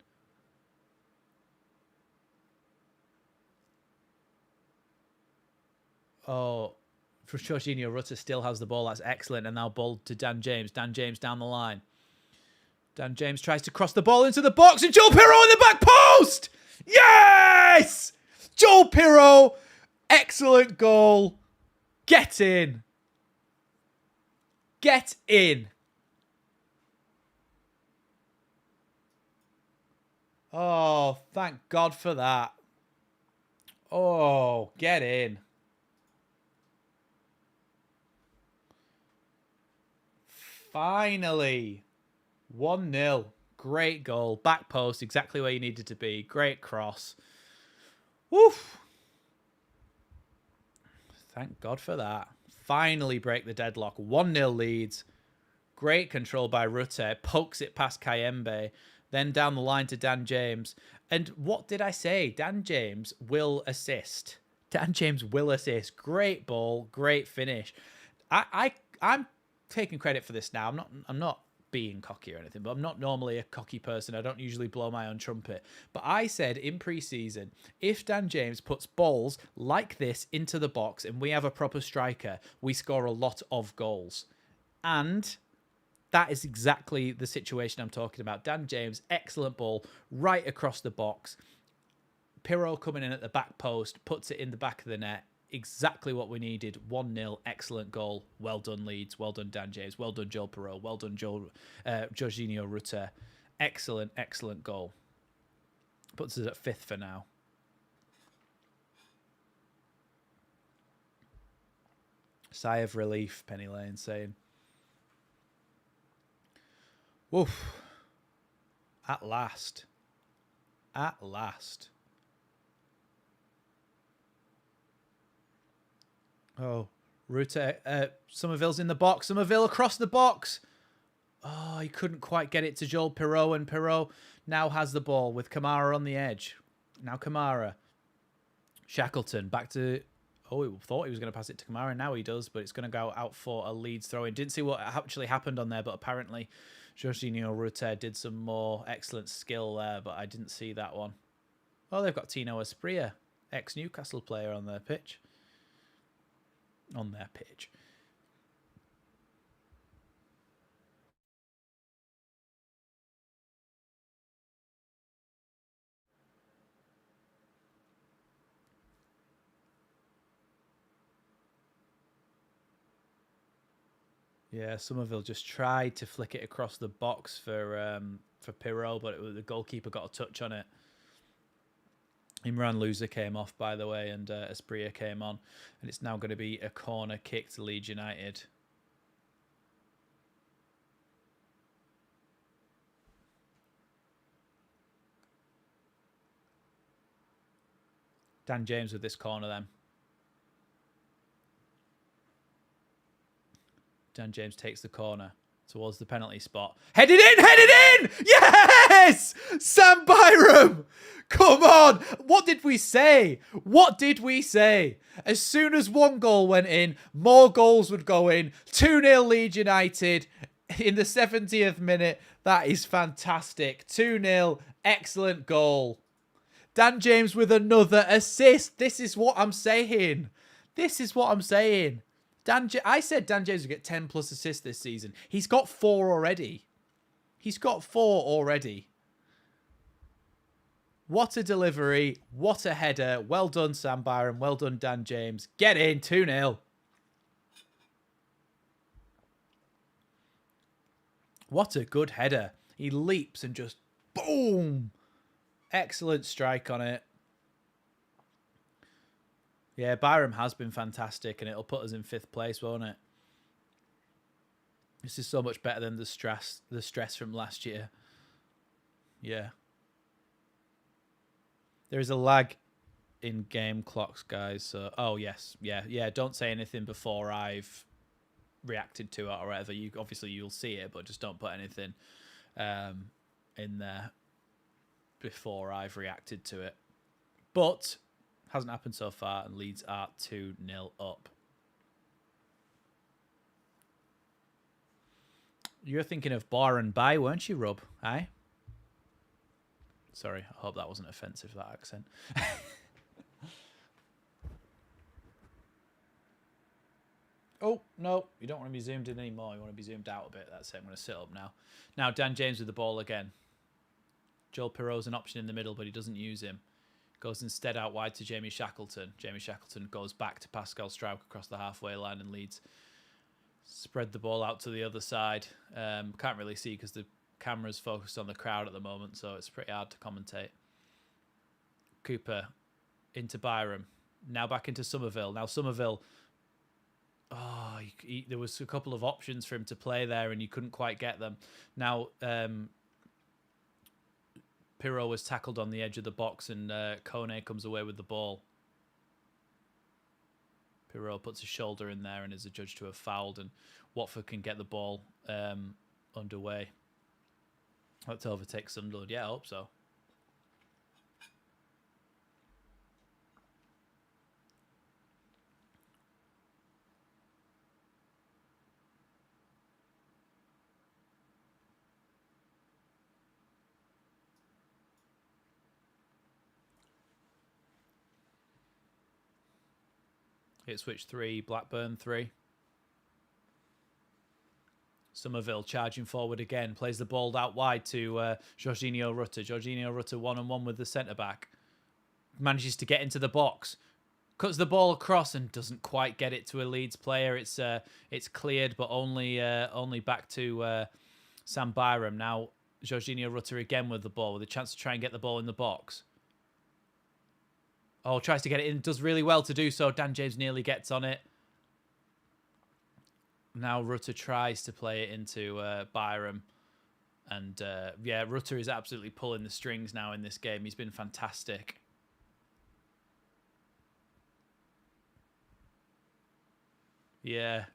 Oh, for Jorginho Rutter still has the ball. That's excellent. And now ball to Dan James. Dan James down the line. Dan James tries to cross the ball into the box, and Joel Perreault in the back post! Yes! Joel Perreault, excellent goal. Get in. Get in. Oh, thank God for that. Oh, get in. Finally. 1-0. Great goal. Back post, exactly where you needed to be. Great cross. Woof. Thank God for that. Finally break the deadlock. 1-0 Leeds. Great control by Rutte. Pokes it past Kayembe. Then down the line to Dan James. And what did I say? Dan James will assist. Dan James will assist. Great ball. Great finish. I'm taking credit for this now. I'm not being cocky or anything, but I'm not normally a cocky person. I don't usually blow my own trumpet. But I said in pre-season, if Dan James puts balls like this into the box and we have a proper striker, we score a lot of goals. And that is exactly the situation I'm talking about. Dan James, excellent ball, right across the box. Pirro coming in at the back post, puts it in the back of the net. Exactly what we needed. 1-0, excellent goal. Well done, Leeds. Well done, Dan James. Well done, Joel Pirro. Well done, Jorginho Rutter. Excellent, excellent goal. Puts us at 5th for now. Sigh of relief, Penny Lane saying. Woof. At last. At last. Oh, Rutter. Somerville's in the box. Somerville across the box. Oh, he couldn't quite get it to Joel Pirro, and Pirro now has the ball with Kamara on the edge. Now Kamara. Shackleton back to... Oh, he thought he was going to pass it to Kamara. Now he does, but it's going to go out for a Leeds throw-in. Didn't see what actually happened on there, but apparently Jorginho Rutter did some more excellent skill there, but I didn't see that one. Oh, they've got Tino Asprilla, ex-Newcastle player on their pitch. Yeah, Somerville just tried to flick it across the box for Pirro, but the goalkeeper got a touch on it. Imran Loser came off, by the way, and Asprilla came on. And it's now going to be a corner kick to Leeds United. Dan James with this corner then. Dan James takes the corner towards the penalty spot. Headed in! Headed in! Yes! Sam Byram! Come on! What did we say? What did we say? As soon as one goal went in, more goals would go in. 2-0 Leeds United in the 70th minute. That is fantastic. 2-0. Excellent goal. Dan James with another assist. This is what I'm saying. This is what I'm saying. I said Dan James would get 10 plus assists this season. He's got 4 already. He's got 4 already. What a delivery. What a header. Well done, Sam Byram. Well done, Dan James. Get in. 2-0. What a good header. He leaps and just boom. Excellent strike on it. Yeah, Byram has been fantastic, and it'll put us in 5th place, won't it? This is so much better than the stress from last year. Yeah. There is a lag in game clocks, guys. So, oh yes, yeah. Don't say anything before I've reacted to it or whatever. Obviously you'll see it, but just don't put anything in there before I've reacted to it. But hasn't happened so far, and Leeds are 2-0 up. You're thinking of bar and buy, weren't you, Rob? Aye? Sorry, I hope that wasn't offensive, that accent. Oh, no, you don't want to be zoomed in anymore. You want to be zoomed out a bit. That's it. I'm going to sit up now. Now, Dan James with the ball again. Joel Pirro's an option in the middle, but he doesn't use him. Goes instead out wide to Jamie Shackleton. Jamie Shackleton goes back to Pascal Struijk across the halfway line, and Leeds spread the ball out to the other side. Can't really see because the camera's focused on the crowd at the moment, so it's pretty hard to commentate. Cooper into Byram. Now back into Somerville. Now Somerville... Oh, there was a couple of options for him to play there, and you couldn't quite get them. Now... Pirro was tackled on the edge of the box, and Kone comes away with the ball. Pirro puts his shoulder in there and is adjudged to have fouled, and Watford can get the ball underway. Let's overtake Sunderland. Yeah, I hope so. Ipswich 3, Blackburn 3. Somerville charging forward again. Plays the ball out wide to Jorginho Rutter. Jorginho Rutter 1-on-1 with the centre-back. Manages to get into the box. Cuts the ball across and doesn't quite get it to a Leeds player. It's cleared, but only back to Sam Byram. Now Jorginho Rutter again with the ball, with a chance to try and get the ball in the box. Oh, tries to get it in. Does really well to do so. Dan James nearly gets on it. Now Rutter tries to play it into Byram. And, yeah, Rutter is absolutely pulling the strings now in this game. He's been fantastic. Yeah.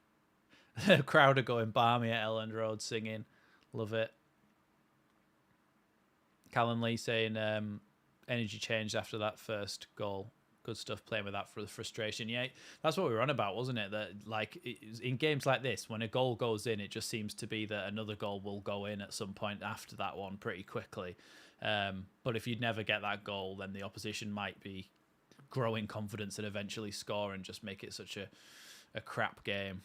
The crowd are going balmy at Elland Road singing. Love it. Callum Lee saying energy changed after that first goal. Good stuff playing with that for the frustration. Yeah, that's what we were on about, wasn't it? That like in games like this, when a goal goes in, it just seems to be that another goal will go in at some point after that one pretty quickly. But if you'd never get that goal, then the opposition might be growing confidence and eventually score and just make it such a crap game.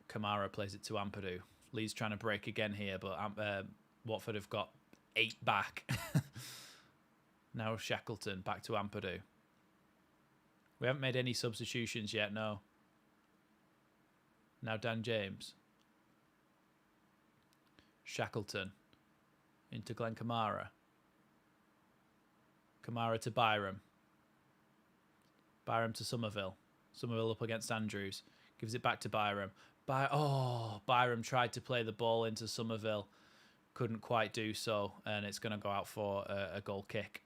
Kamara plays it to Ampadu. Lee's trying to break again here, but Watford have got 8 back. Now Shackleton, back to Ampadu. We haven't made any substitutions yet, no. Now Dan James. Shackleton. Into Glenn Kamara. Kamara to Byram. Byram to Somerville. Somerville up against Andrews. Gives it back to Byram. Byram tried to play the ball into Somerville. Couldn't quite do so, and it's going to go out for a goal kick.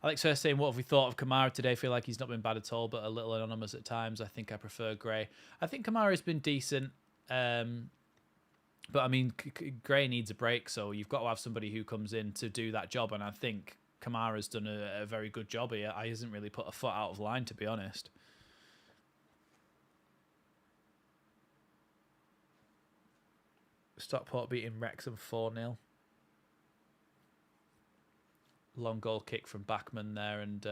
Alex Hurst saying, what have we thought of Kamara today? I feel like he's not been bad at all, but a little anonymous at times. I think I prefer Gray. I think Kamara's been decent, but I mean, Gray needs a break, so you've got to have somebody who comes in to do that job, and I think Kamara's done a very good job here. He hasn't really put a foot out of line, to be honest. Stockport beating Wrexham 4-0. Long goal kick from Bachmann there, and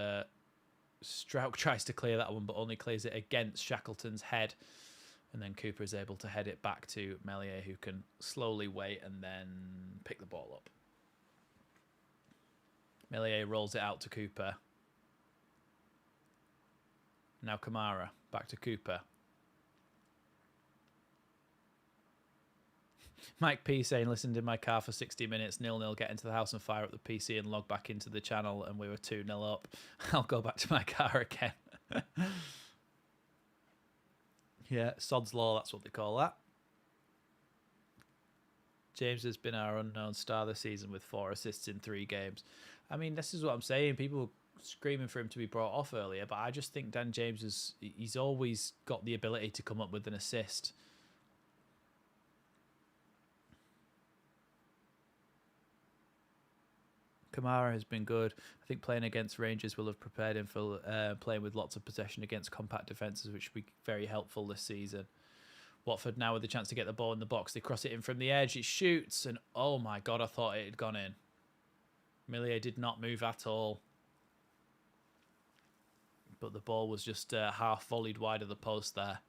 Strauch tries to clear that one, but only clears it against Shackleton's head. And then Cooper is able to head it back to Meslier, who can slowly wait and then pick the ball up. Meslier rolls it out to Cooper. Now Kamara, back to Cooper. Mike P saying, listened in my car for 60 minutes, 0-0, get into the house and fire up the PC and log back into the channel, and we were 2-0 up. I'll go back to my car again. Yeah, sod's law, that's what they call that. James has been our unknown star this season with 4 assists in 3 games. I mean, this is what I'm saying. People were screaming for him to be brought off earlier, but I just think Dan James he's always got the ability to come up with an assist. Kamara has been good. I think playing against Rangers will have prepared him for playing with lots of possession against compact defences, which will be very helpful this season. Watford now with the chance to get the ball in the box. They cross it in from the edge. It shoots, and oh my God, I thought it had gone in. Meslier did not move at all. But the ball was just half volleyed wide of the post there.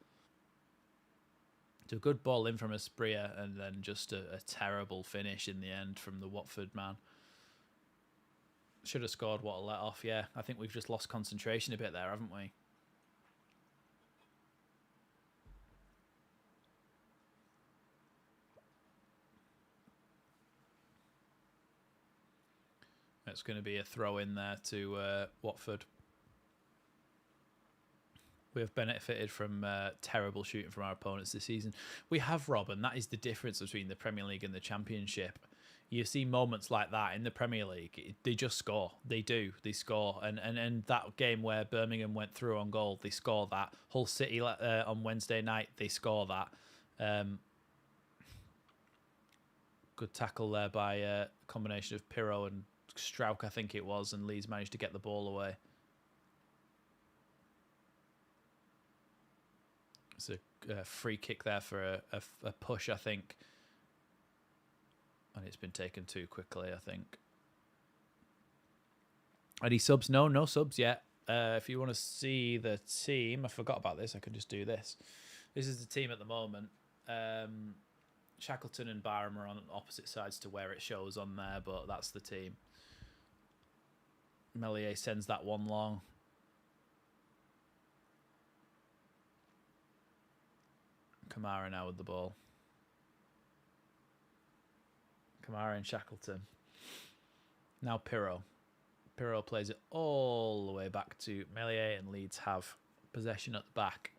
It's a good ball in from Asprilla, and then just a terrible finish in the end from the Watford man. Should have scored. What a let off. Yeah, I think we've just lost concentration a bit there, haven't we? It's going to be a throw in there to Watford. We have benefited from terrible shooting from our opponents this season. We have, Rob, and that is the difference between the Premier League and the Championship. You see moments like that in the Premier League. They just score. They do. They score. And that game where Birmingham went through on goal, they score that. Hull City on Wednesday night, they score that. Good tackle there by a combination of Pirro and Strauch, I think it was, and Leeds managed to get the ball away. It's a free kick there for a push, I think. And it's been taken too quickly, I think. Any subs? No subs yet. If you want to see the team, I forgot about this. I can just do this. This is the team at the moment. Shackleton and Barham are on opposite sides to where it shows on there, but that's the team. Melier sends that one long. Kamara now with the ball. Kamara and Shackleton. Now Pirro. Pirro plays it all the way back to Melier, and Leeds have possession at the back.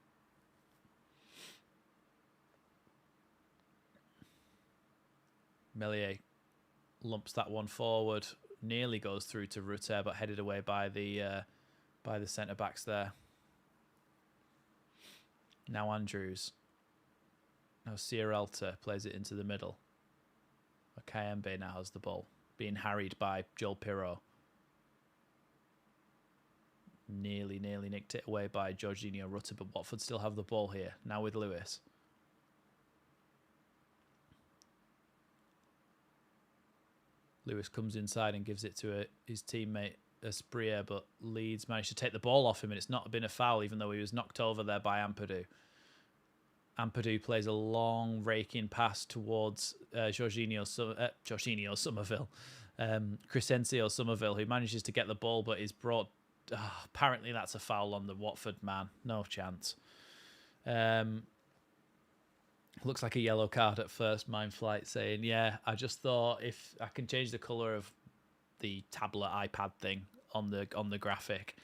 Melier lumps that one forward, nearly goes through to Rutter, but headed away by the centre backs there. Now Andrews. Now Sierralta plays it into the middle. Kayembe now has the ball, being harried by Joel Pirro. Nearly nicked it away by Jorginho Rutter, but Watford still have the ball here. Now with Lewis. Lewis comes inside and gives it to his teammate Espria, but Leeds managed to take the ball off him, and it's not been a foul, even though he was knocked over there by Ampadu. Ampadu plays a long raking pass towards Jorginho Somerville. Crescencio Somerville, who manages to get the ball, but is brought... apparently that's a foul on the Watford man. No chance. Looks like a yellow card at first. Mindflight saying, yeah, I just thought if I can change the colour of the tablet iPad thing on the graphic.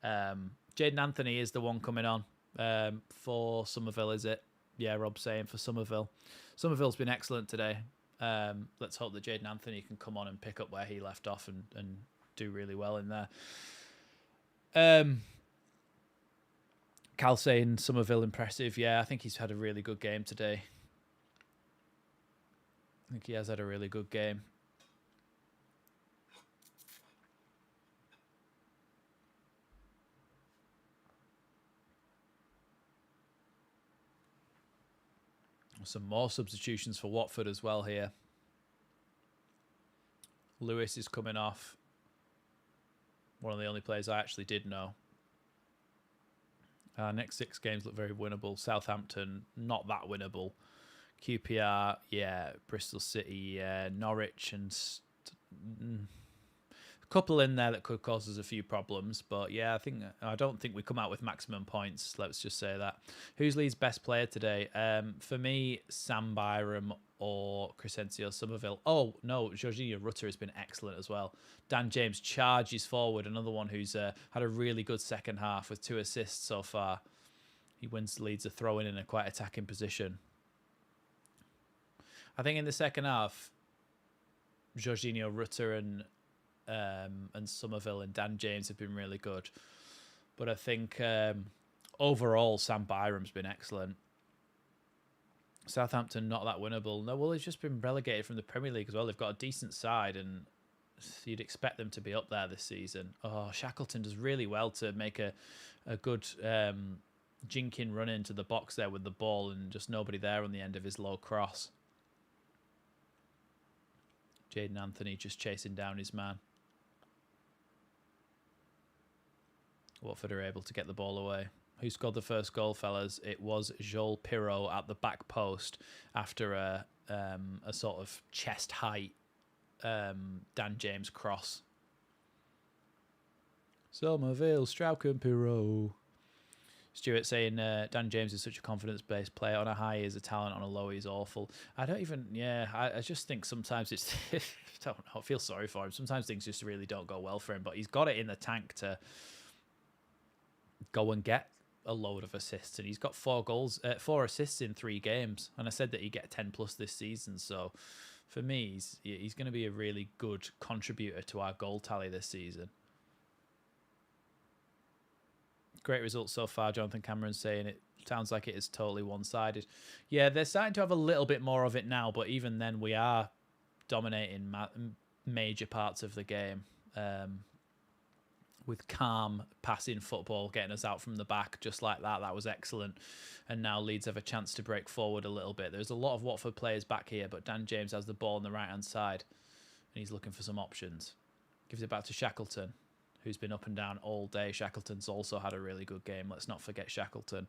Jaden Anthony is the one coming on for Somerville, is it? Yeah, Rob's saying for Somerville. Somerville's been excellent today. Let's hope that Jaden Anthony can come on and pick up where he left off and do really well in there. Cal saying Somerville impressive. Yeah, I think he's had a really good game today. I think he has had a really good game. Some more substitutions for Watford as well here. Lewis is coming off. One of the only players I actually did know. Our next 6 games look very winnable. Southampton, not that winnable. QPR, yeah. Bristol City, yeah. Norwich, and a couple in there that could cause us a few problems. But yeah, I don't think we come out with maximum points. Let's just say that. Who's Leeds' best player today? For me, Sam Byram or Crescencio Somerville. Oh, no, Jorginho Rutter has been excellent as well. Dan James charges forward, another one who's had a really good second half with 2 assists so far. He wins Leeds a throw-in a quite attacking position. I think in the second half, Jorginho Rutter and Somerville and Dan James have been really good. But I think overall, Sam Byram's been excellent. Southampton, not that winnable. No, well, they've just been relegated from the Premier League as well. They've got a decent side, and you'd expect them to be up there this season. Oh, Shackleton does really well to make a good jinking run into the box there with the ball, and just nobody there on the end of his low cross. Jaden Anthony just chasing down his man. Watford are able to get the ball away. Who scored the first goal, fellas? It was Joel Pirro at the back post after a sort of chest height Dan James cross. Somerville, Strauch, Pirro. Stuart saying Dan James is such a confidence-based player. On a high, he is a talent. On a low, he's awful. I just think sometimes it's... I don't know, I feel sorry for him. Sometimes things just really don't go well for him, but he's got it in the tank to go and get a load of assists, and he's got 4 assists in 3 games, and I said that he'd get 10 plus this season. So for me, he's going to be a really good contributor to our goal tally this season. Great results so far. Jonathan Cameron's saying it sounds like it is totally one-sided. Yeah, they're starting to have a little bit more of it now, but even then we are dominating major parts of the game. With calm passing football, getting us out from the back just like that. That was excellent. And now Leeds have a chance to break forward a little bit. There's a lot of Watford players back here, but Dan James has the ball on the right-hand side, and he's looking for some options. Gives it back to Shackleton, who's been up and down all day. Shackleton's also had a really good game. Let's not forget Shackleton.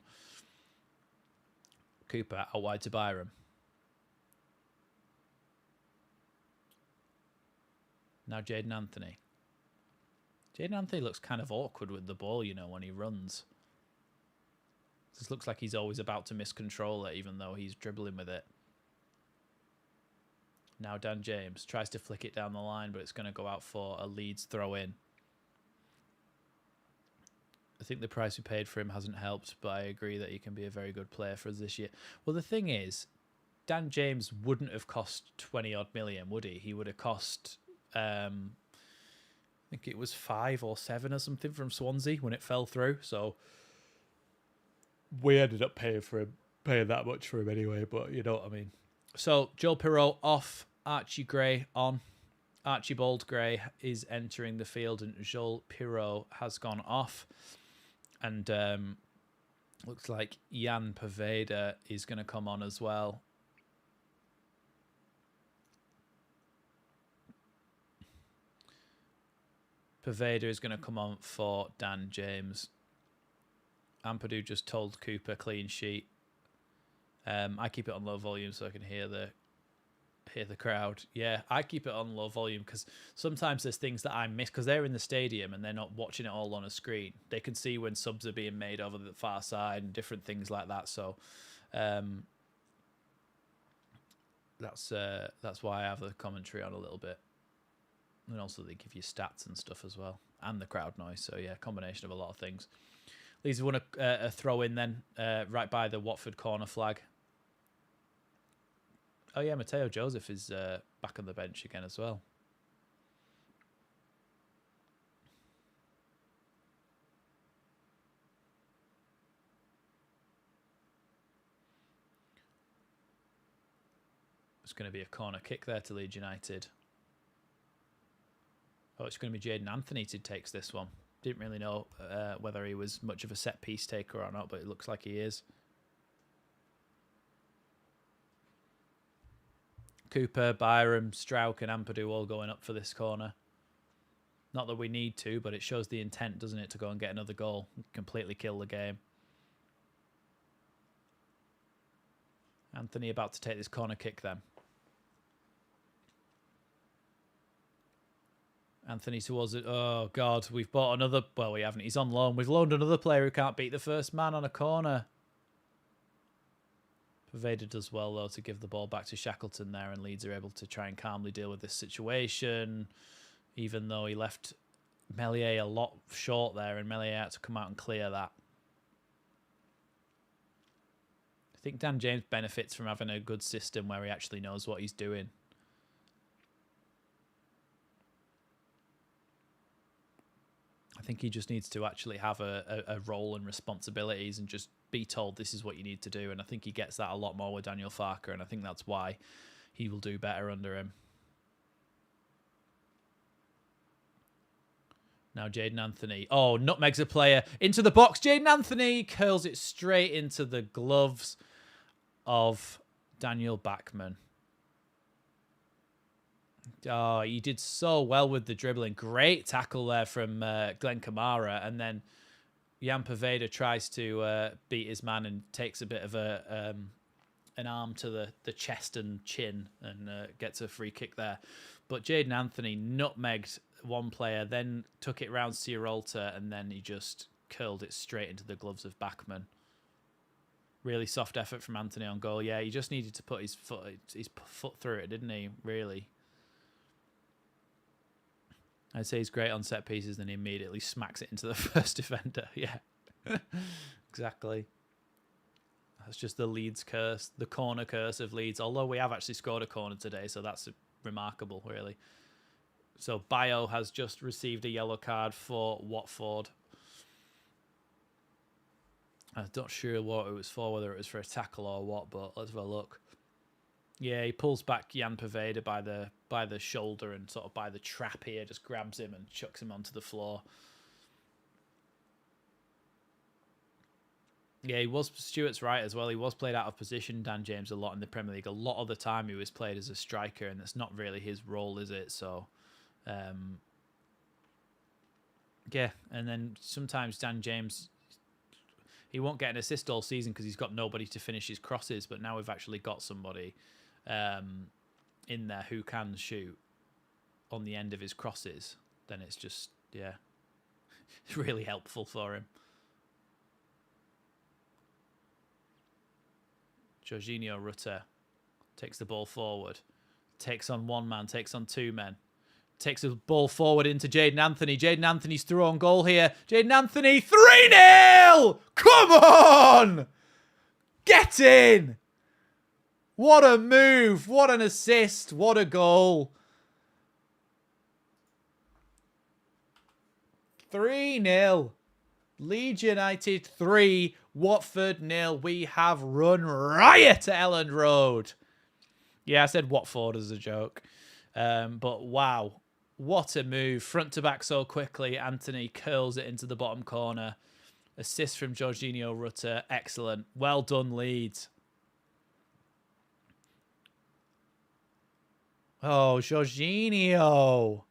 Cooper out wide to Byram. Now Jaden Anthony. Jaden Anthony looks kind of awkward with the ball, you know, when he runs. This looks like he's always about to miscontrol it, even though he's dribbling with it. Now Dan James tries to flick it down the line, but it's going to go out for a Leeds throw in. I think the price we paid for him hasn't helped, but I agree that he can be a very good player for us this year. Well, the thing is, Dan James wouldn't have cost 20 odd million, would he? He would have cost, I think it was 5 or 7 or something from Swansea when it fell through. So we ended up paying that much for him anyway, but you know what I mean. So Joel Pirot off, Archie Gray on. Archibald Gray is entering the field, and Joel Pirot has gone off. And looks like Jan Poveda is going to come on as well. Poveda is going to come on for Dan James. Ampadu just told Cooper clean sheet. I keep it on low volume so I can hear the crowd. Yeah, I keep it on low volume because sometimes there's things that I miss because they're in the stadium and they're not watching it all on a screen. They can see when subs are being made over the far side and different things like that. So that's why I have the commentary on a little bit. And also they give you stats and stuff as well, and the crowd noise. So yeah, combination of a lot of things. Leeds won a throw in then, right by the Watford corner flag. Oh yeah, Mateo Joseph is back on the bench again as well. It's going to be a corner kick there to Leeds United. Oh, it's going to be Jaden Anthony who takes this one. Didn't really know whether he was much of a set piece taker or not, but it looks like he is. Cooper, Byram, Strauch and Ampadu all going up for this corner. Not that we need to, but it shows the intent, doesn't it, to go and get another goal. Completely kill the game. Anthony about to take this corner kick then. Anthony towards it. Oh, God. We've bought another... Well, we haven't. He's on loan. We've loaned another player who can't beat the first man on a corner. Poveda does well, though, to give the ball back to Shackleton there, and Leeds are able to try and calmly deal with this situation, even though he left Meslier a lot short there, and Meslier had to come out and clear that. I think Dan James benefits from having a good system where he actually knows what he's doing. I think he just needs to actually have a role and responsibilities and just be told this is what you need to do. And I think he gets that a lot more with Daniel Farker, and I think that's why he will do better under him. Now Jaden Anthony. Oh, nutmegs a player into the box. Jaden Anthony curls it straight into the gloves of Daniel Bachmann. Oh, he did so well with the dribbling. Great tackle there from Glenn Kamara. And then Jan Poveda tries to beat his man and takes a bit of an arm to the chest and chin and gets a free kick there. But Jaden Anthony nutmegged one player, then took it round Sierralta, and then he just curled it straight into the gloves of Bachmann. Really soft effort from Anthony on goal. Yeah, he just needed to put his foot through it, didn't he? Really. I'd say he's great on set pieces, then he immediately smacks it into the first defender. Yeah, exactly. That's just the Leeds curse, the corner curse of Leeds. Although we have actually scored a corner today, so that's remarkable, really. So Bio has just received a yellow card for Watford. I'm not sure what it was for, whether it was for a tackle or what, but let's have a look. Yeah, he pulls back Jan Poveda by the shoulder and sort of by the trap here, just grabs him and chucks him onto the floor. Yeah, Stuart's right as well. He was played out of position, Dan James, a lot in the Premier League. A lot of the time he was played as a striker, and that's not really his role, is it? So, Yeah, and then sometimes Dan James, he won't get an assist all season because he's got nobody to finish his crosses, but now we've actually got somebody in there who can shoot on the end of his crosses. Then it's just, yeah, it's really helpful for him. Jorginho Rutter takes the ball forward, takes on one man, takes on two men. Takes the ball forward into Jaden Anthony. Jaden Anthony's through on goal here. Jaden Anthony, 3-0! Come on! Get in! What a move. What an assist. What a goal. 3-0. Leeds United 3, Watford 0. We have run riot at Elland Road. Yeah, I said Watford as a joke. But wow. What a move. Front to back so quickly. Anthony curls it into the bottom corner. Assist from Jorginho Rutter. Excellent. Well done, Leeds. Oh, Jorginho.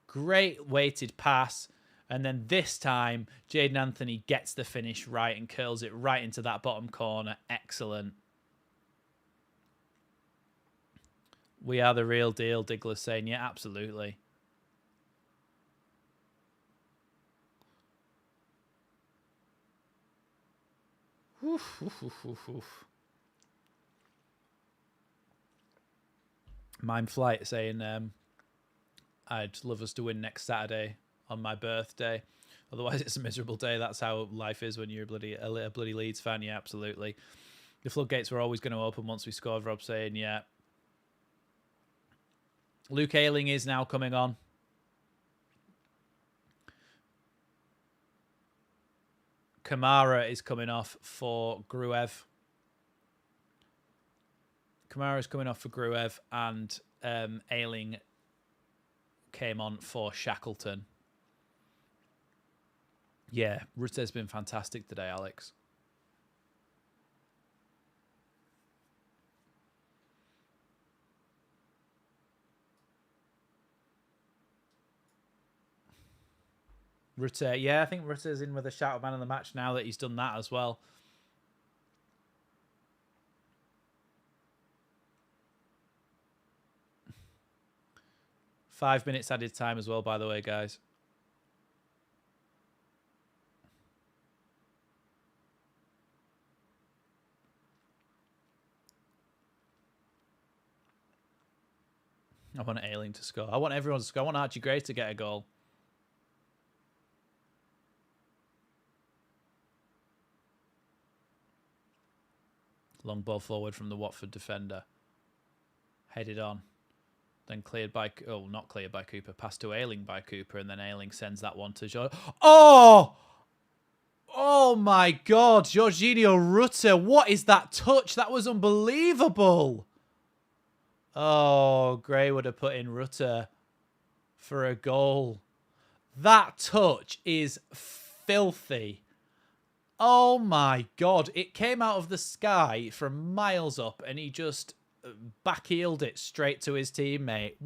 Great weighted pass. And then this time, Jaden Anthony gets the finish right and curls it right into that bottom corner. Excellent. We are the real deal, Diggler's saying. Yeah, absolutely. Oof, oof, oof, oof, oof. Mind Flight saying, I'd love us to win next Saturday on my birthday. Otherwise, it's a miserable day. That's how life is when you're a bloody Leeds fan. Yeah, absolutely. The floodgates were always going to open once we scored, Rob saying, yeah. Luke Ayling is now coming on. Kamara is coming off for Gruev. Kamara's coming off for Gruev, and Ayling came on for Shackleton. Yeah, Rutter's been fantastic today, Alex. Rutter, yeah, I think Rutter's in with a shout of man of the match now that he's done that as well. Five minutes added time as well, by the way, guys. I want Ayling to score. I want everyone to score. I want Archie Gray to get a goal. Long ball forward from the Watford defender. Headed on. Then cleared by... Oh, not cleared by Cooper. Passed to Ayling by Cooper. And then Ayling sends that one to... Oh! Oh, my God. Jorginho Rutter. What is that touch? That was unbelievable. Oh, Gray would have put in Rutter for a goal. That touch is filthy. Oh my God. It came out of the sky from miles up and he just backheeled it straight to his teammate.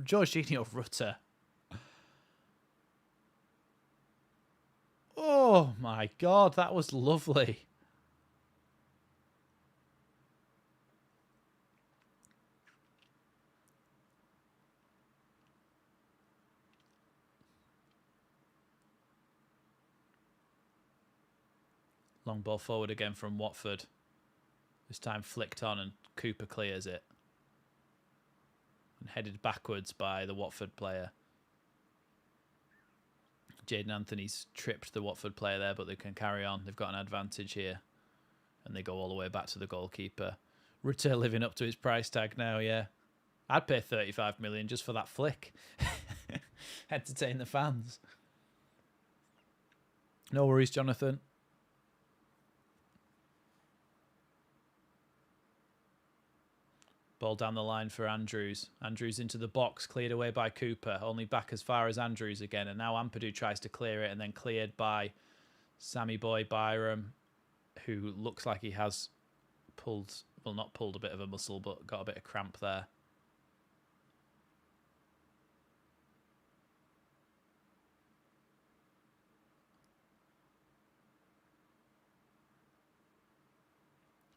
Jorginho Rutter. Oh my God. That was lovely. Long ball forward again from Watford. This time flicked on and Cooper clears it. And headed backwards by the Watford player. Jaden Anthony's tripped the Watford player there, but they can carry on. They've got an advantage here. And they go all the way back to the goalkeeper. Rutter living up to his price tag now, yeah. I'd pay 35 million just for that flick. Entertain the fans. No worries, Jonathan. Ball down the line for Andrews. Andrews into the box, cleared away by Cooper. Only back as far as Andrews again. And now Ampadu tries to clear it and then cleared by Sammy Boy Byram, who looks like he has pulled, well, not pulled a bit of a muscle, but got a bit of cramp there.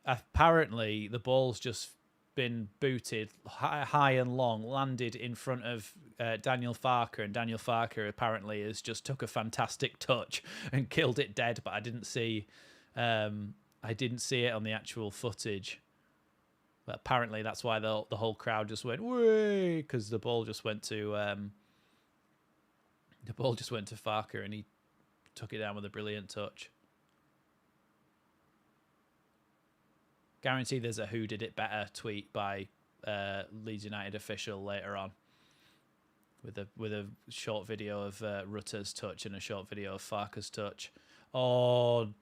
apparently the ball's just been booted high and long, landed in front of Daniel Farker, and Daniel Farker apparently has just took a fantastic touch and killed it dead. But I didn't see it on the actual footage. But apparently that's why the whole crowd just went way, because the ball just went to Farker and he took it down with a brilliant touch. Guarantee there's a "Who did it better" tweet by Leeds United official later on, with a short video of Rutter's touch and a short video of Farker's touch. Oh,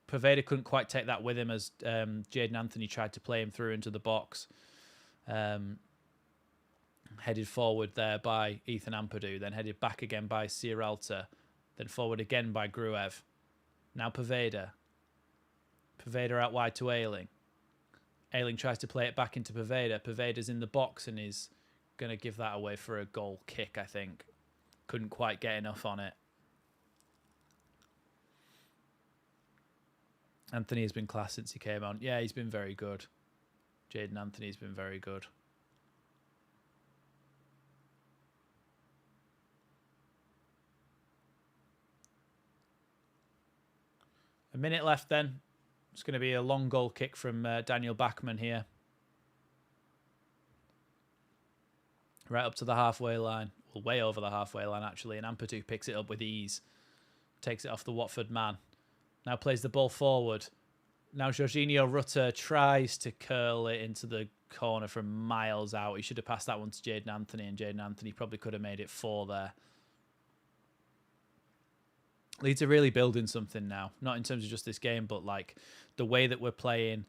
Poveda couldn't quite take that with him as Jadon Anthony tried to play him through into the box. Headed forward there by Ethan Ampadu, then headed back again by Sierralta, then forward again by Gruev. Now Poveda. Poveda out wide to Ayling. Ayling tries to play it back into Poveda. Poveda's in the box and is going to give that away for a goal kick, I think. Couldn't quite get enough on it. Anthony has been class since he came on. Yeah, he's been very good. Jadon Anthony's been very good. A minute left then. It's going to be a long goal kick from Daniel Bachmann here. Right up to the halfway line. Well, way over the halfway line, actually. And Ampadu picks it up with ease. Takes it off the Watford man. Now plays the ball forward. Now Jorginho Rutter tries to curl it into the corner from miles out. He should have passed that one to Jadon Anthony, and Jadon Anthony probably could have made it 4 there. Leeds are really building something now. Not in terms of just this game, but like the way that we're playing.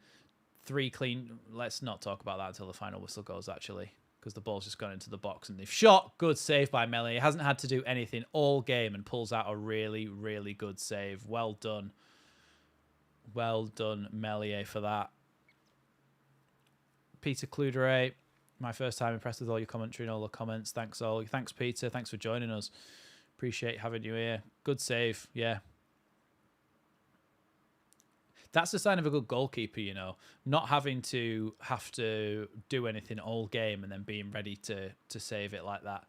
3 clean... Let's not talk about that until the final whistle goes, actually, because the ball's just gone into the box and they've shot. Good save by Melie. He hasn't had to do anything all game and pulls out a really, really good save. Well done. Well done, Melie, for that. Peter Cluderet, my first time, impressed with all your commentary and all the comments. Thanks all. Thanks, Peter. Thanks for joining us. Appreciate having you here. Good save, yeah. That's the sign of a good goalkeeper, you know. Not having to have to do anything all game and then being ready to save it like that.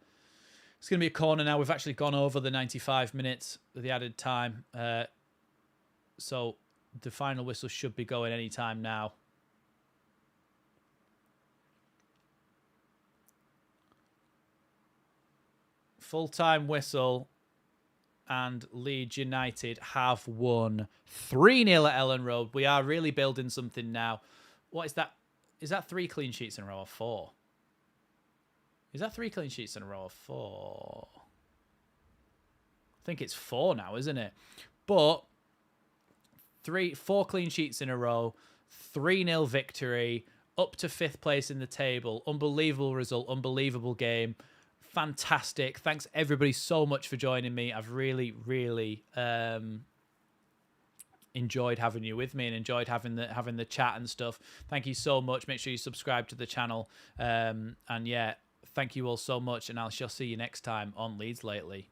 It's going to be a corner now. We've actually gone over the 95 minutes of the added time. So the final whistle should be going any time now. Full-time whistle, and Leeds United have won 3-0 at Elland Road. We are really building something now. What is that? Is that 3 clean sheets in a row or 4? Is that 3 clean sheets in a row or 4? I think it's 4 now, isn't it? But 4 clean sheets in a row, 3-0 victory, up to 5th place in the table. Unbelievable result, unbelievable game. Fantastic. Thanks everybody so much for joining me. I've really, really enjoyed having you with me and enjoyed having the chat and stuff. Thank you so much. Make sure you subscribe to the channel. And yeah, thank you all so much, and I shall see you next time on Leeds Lately.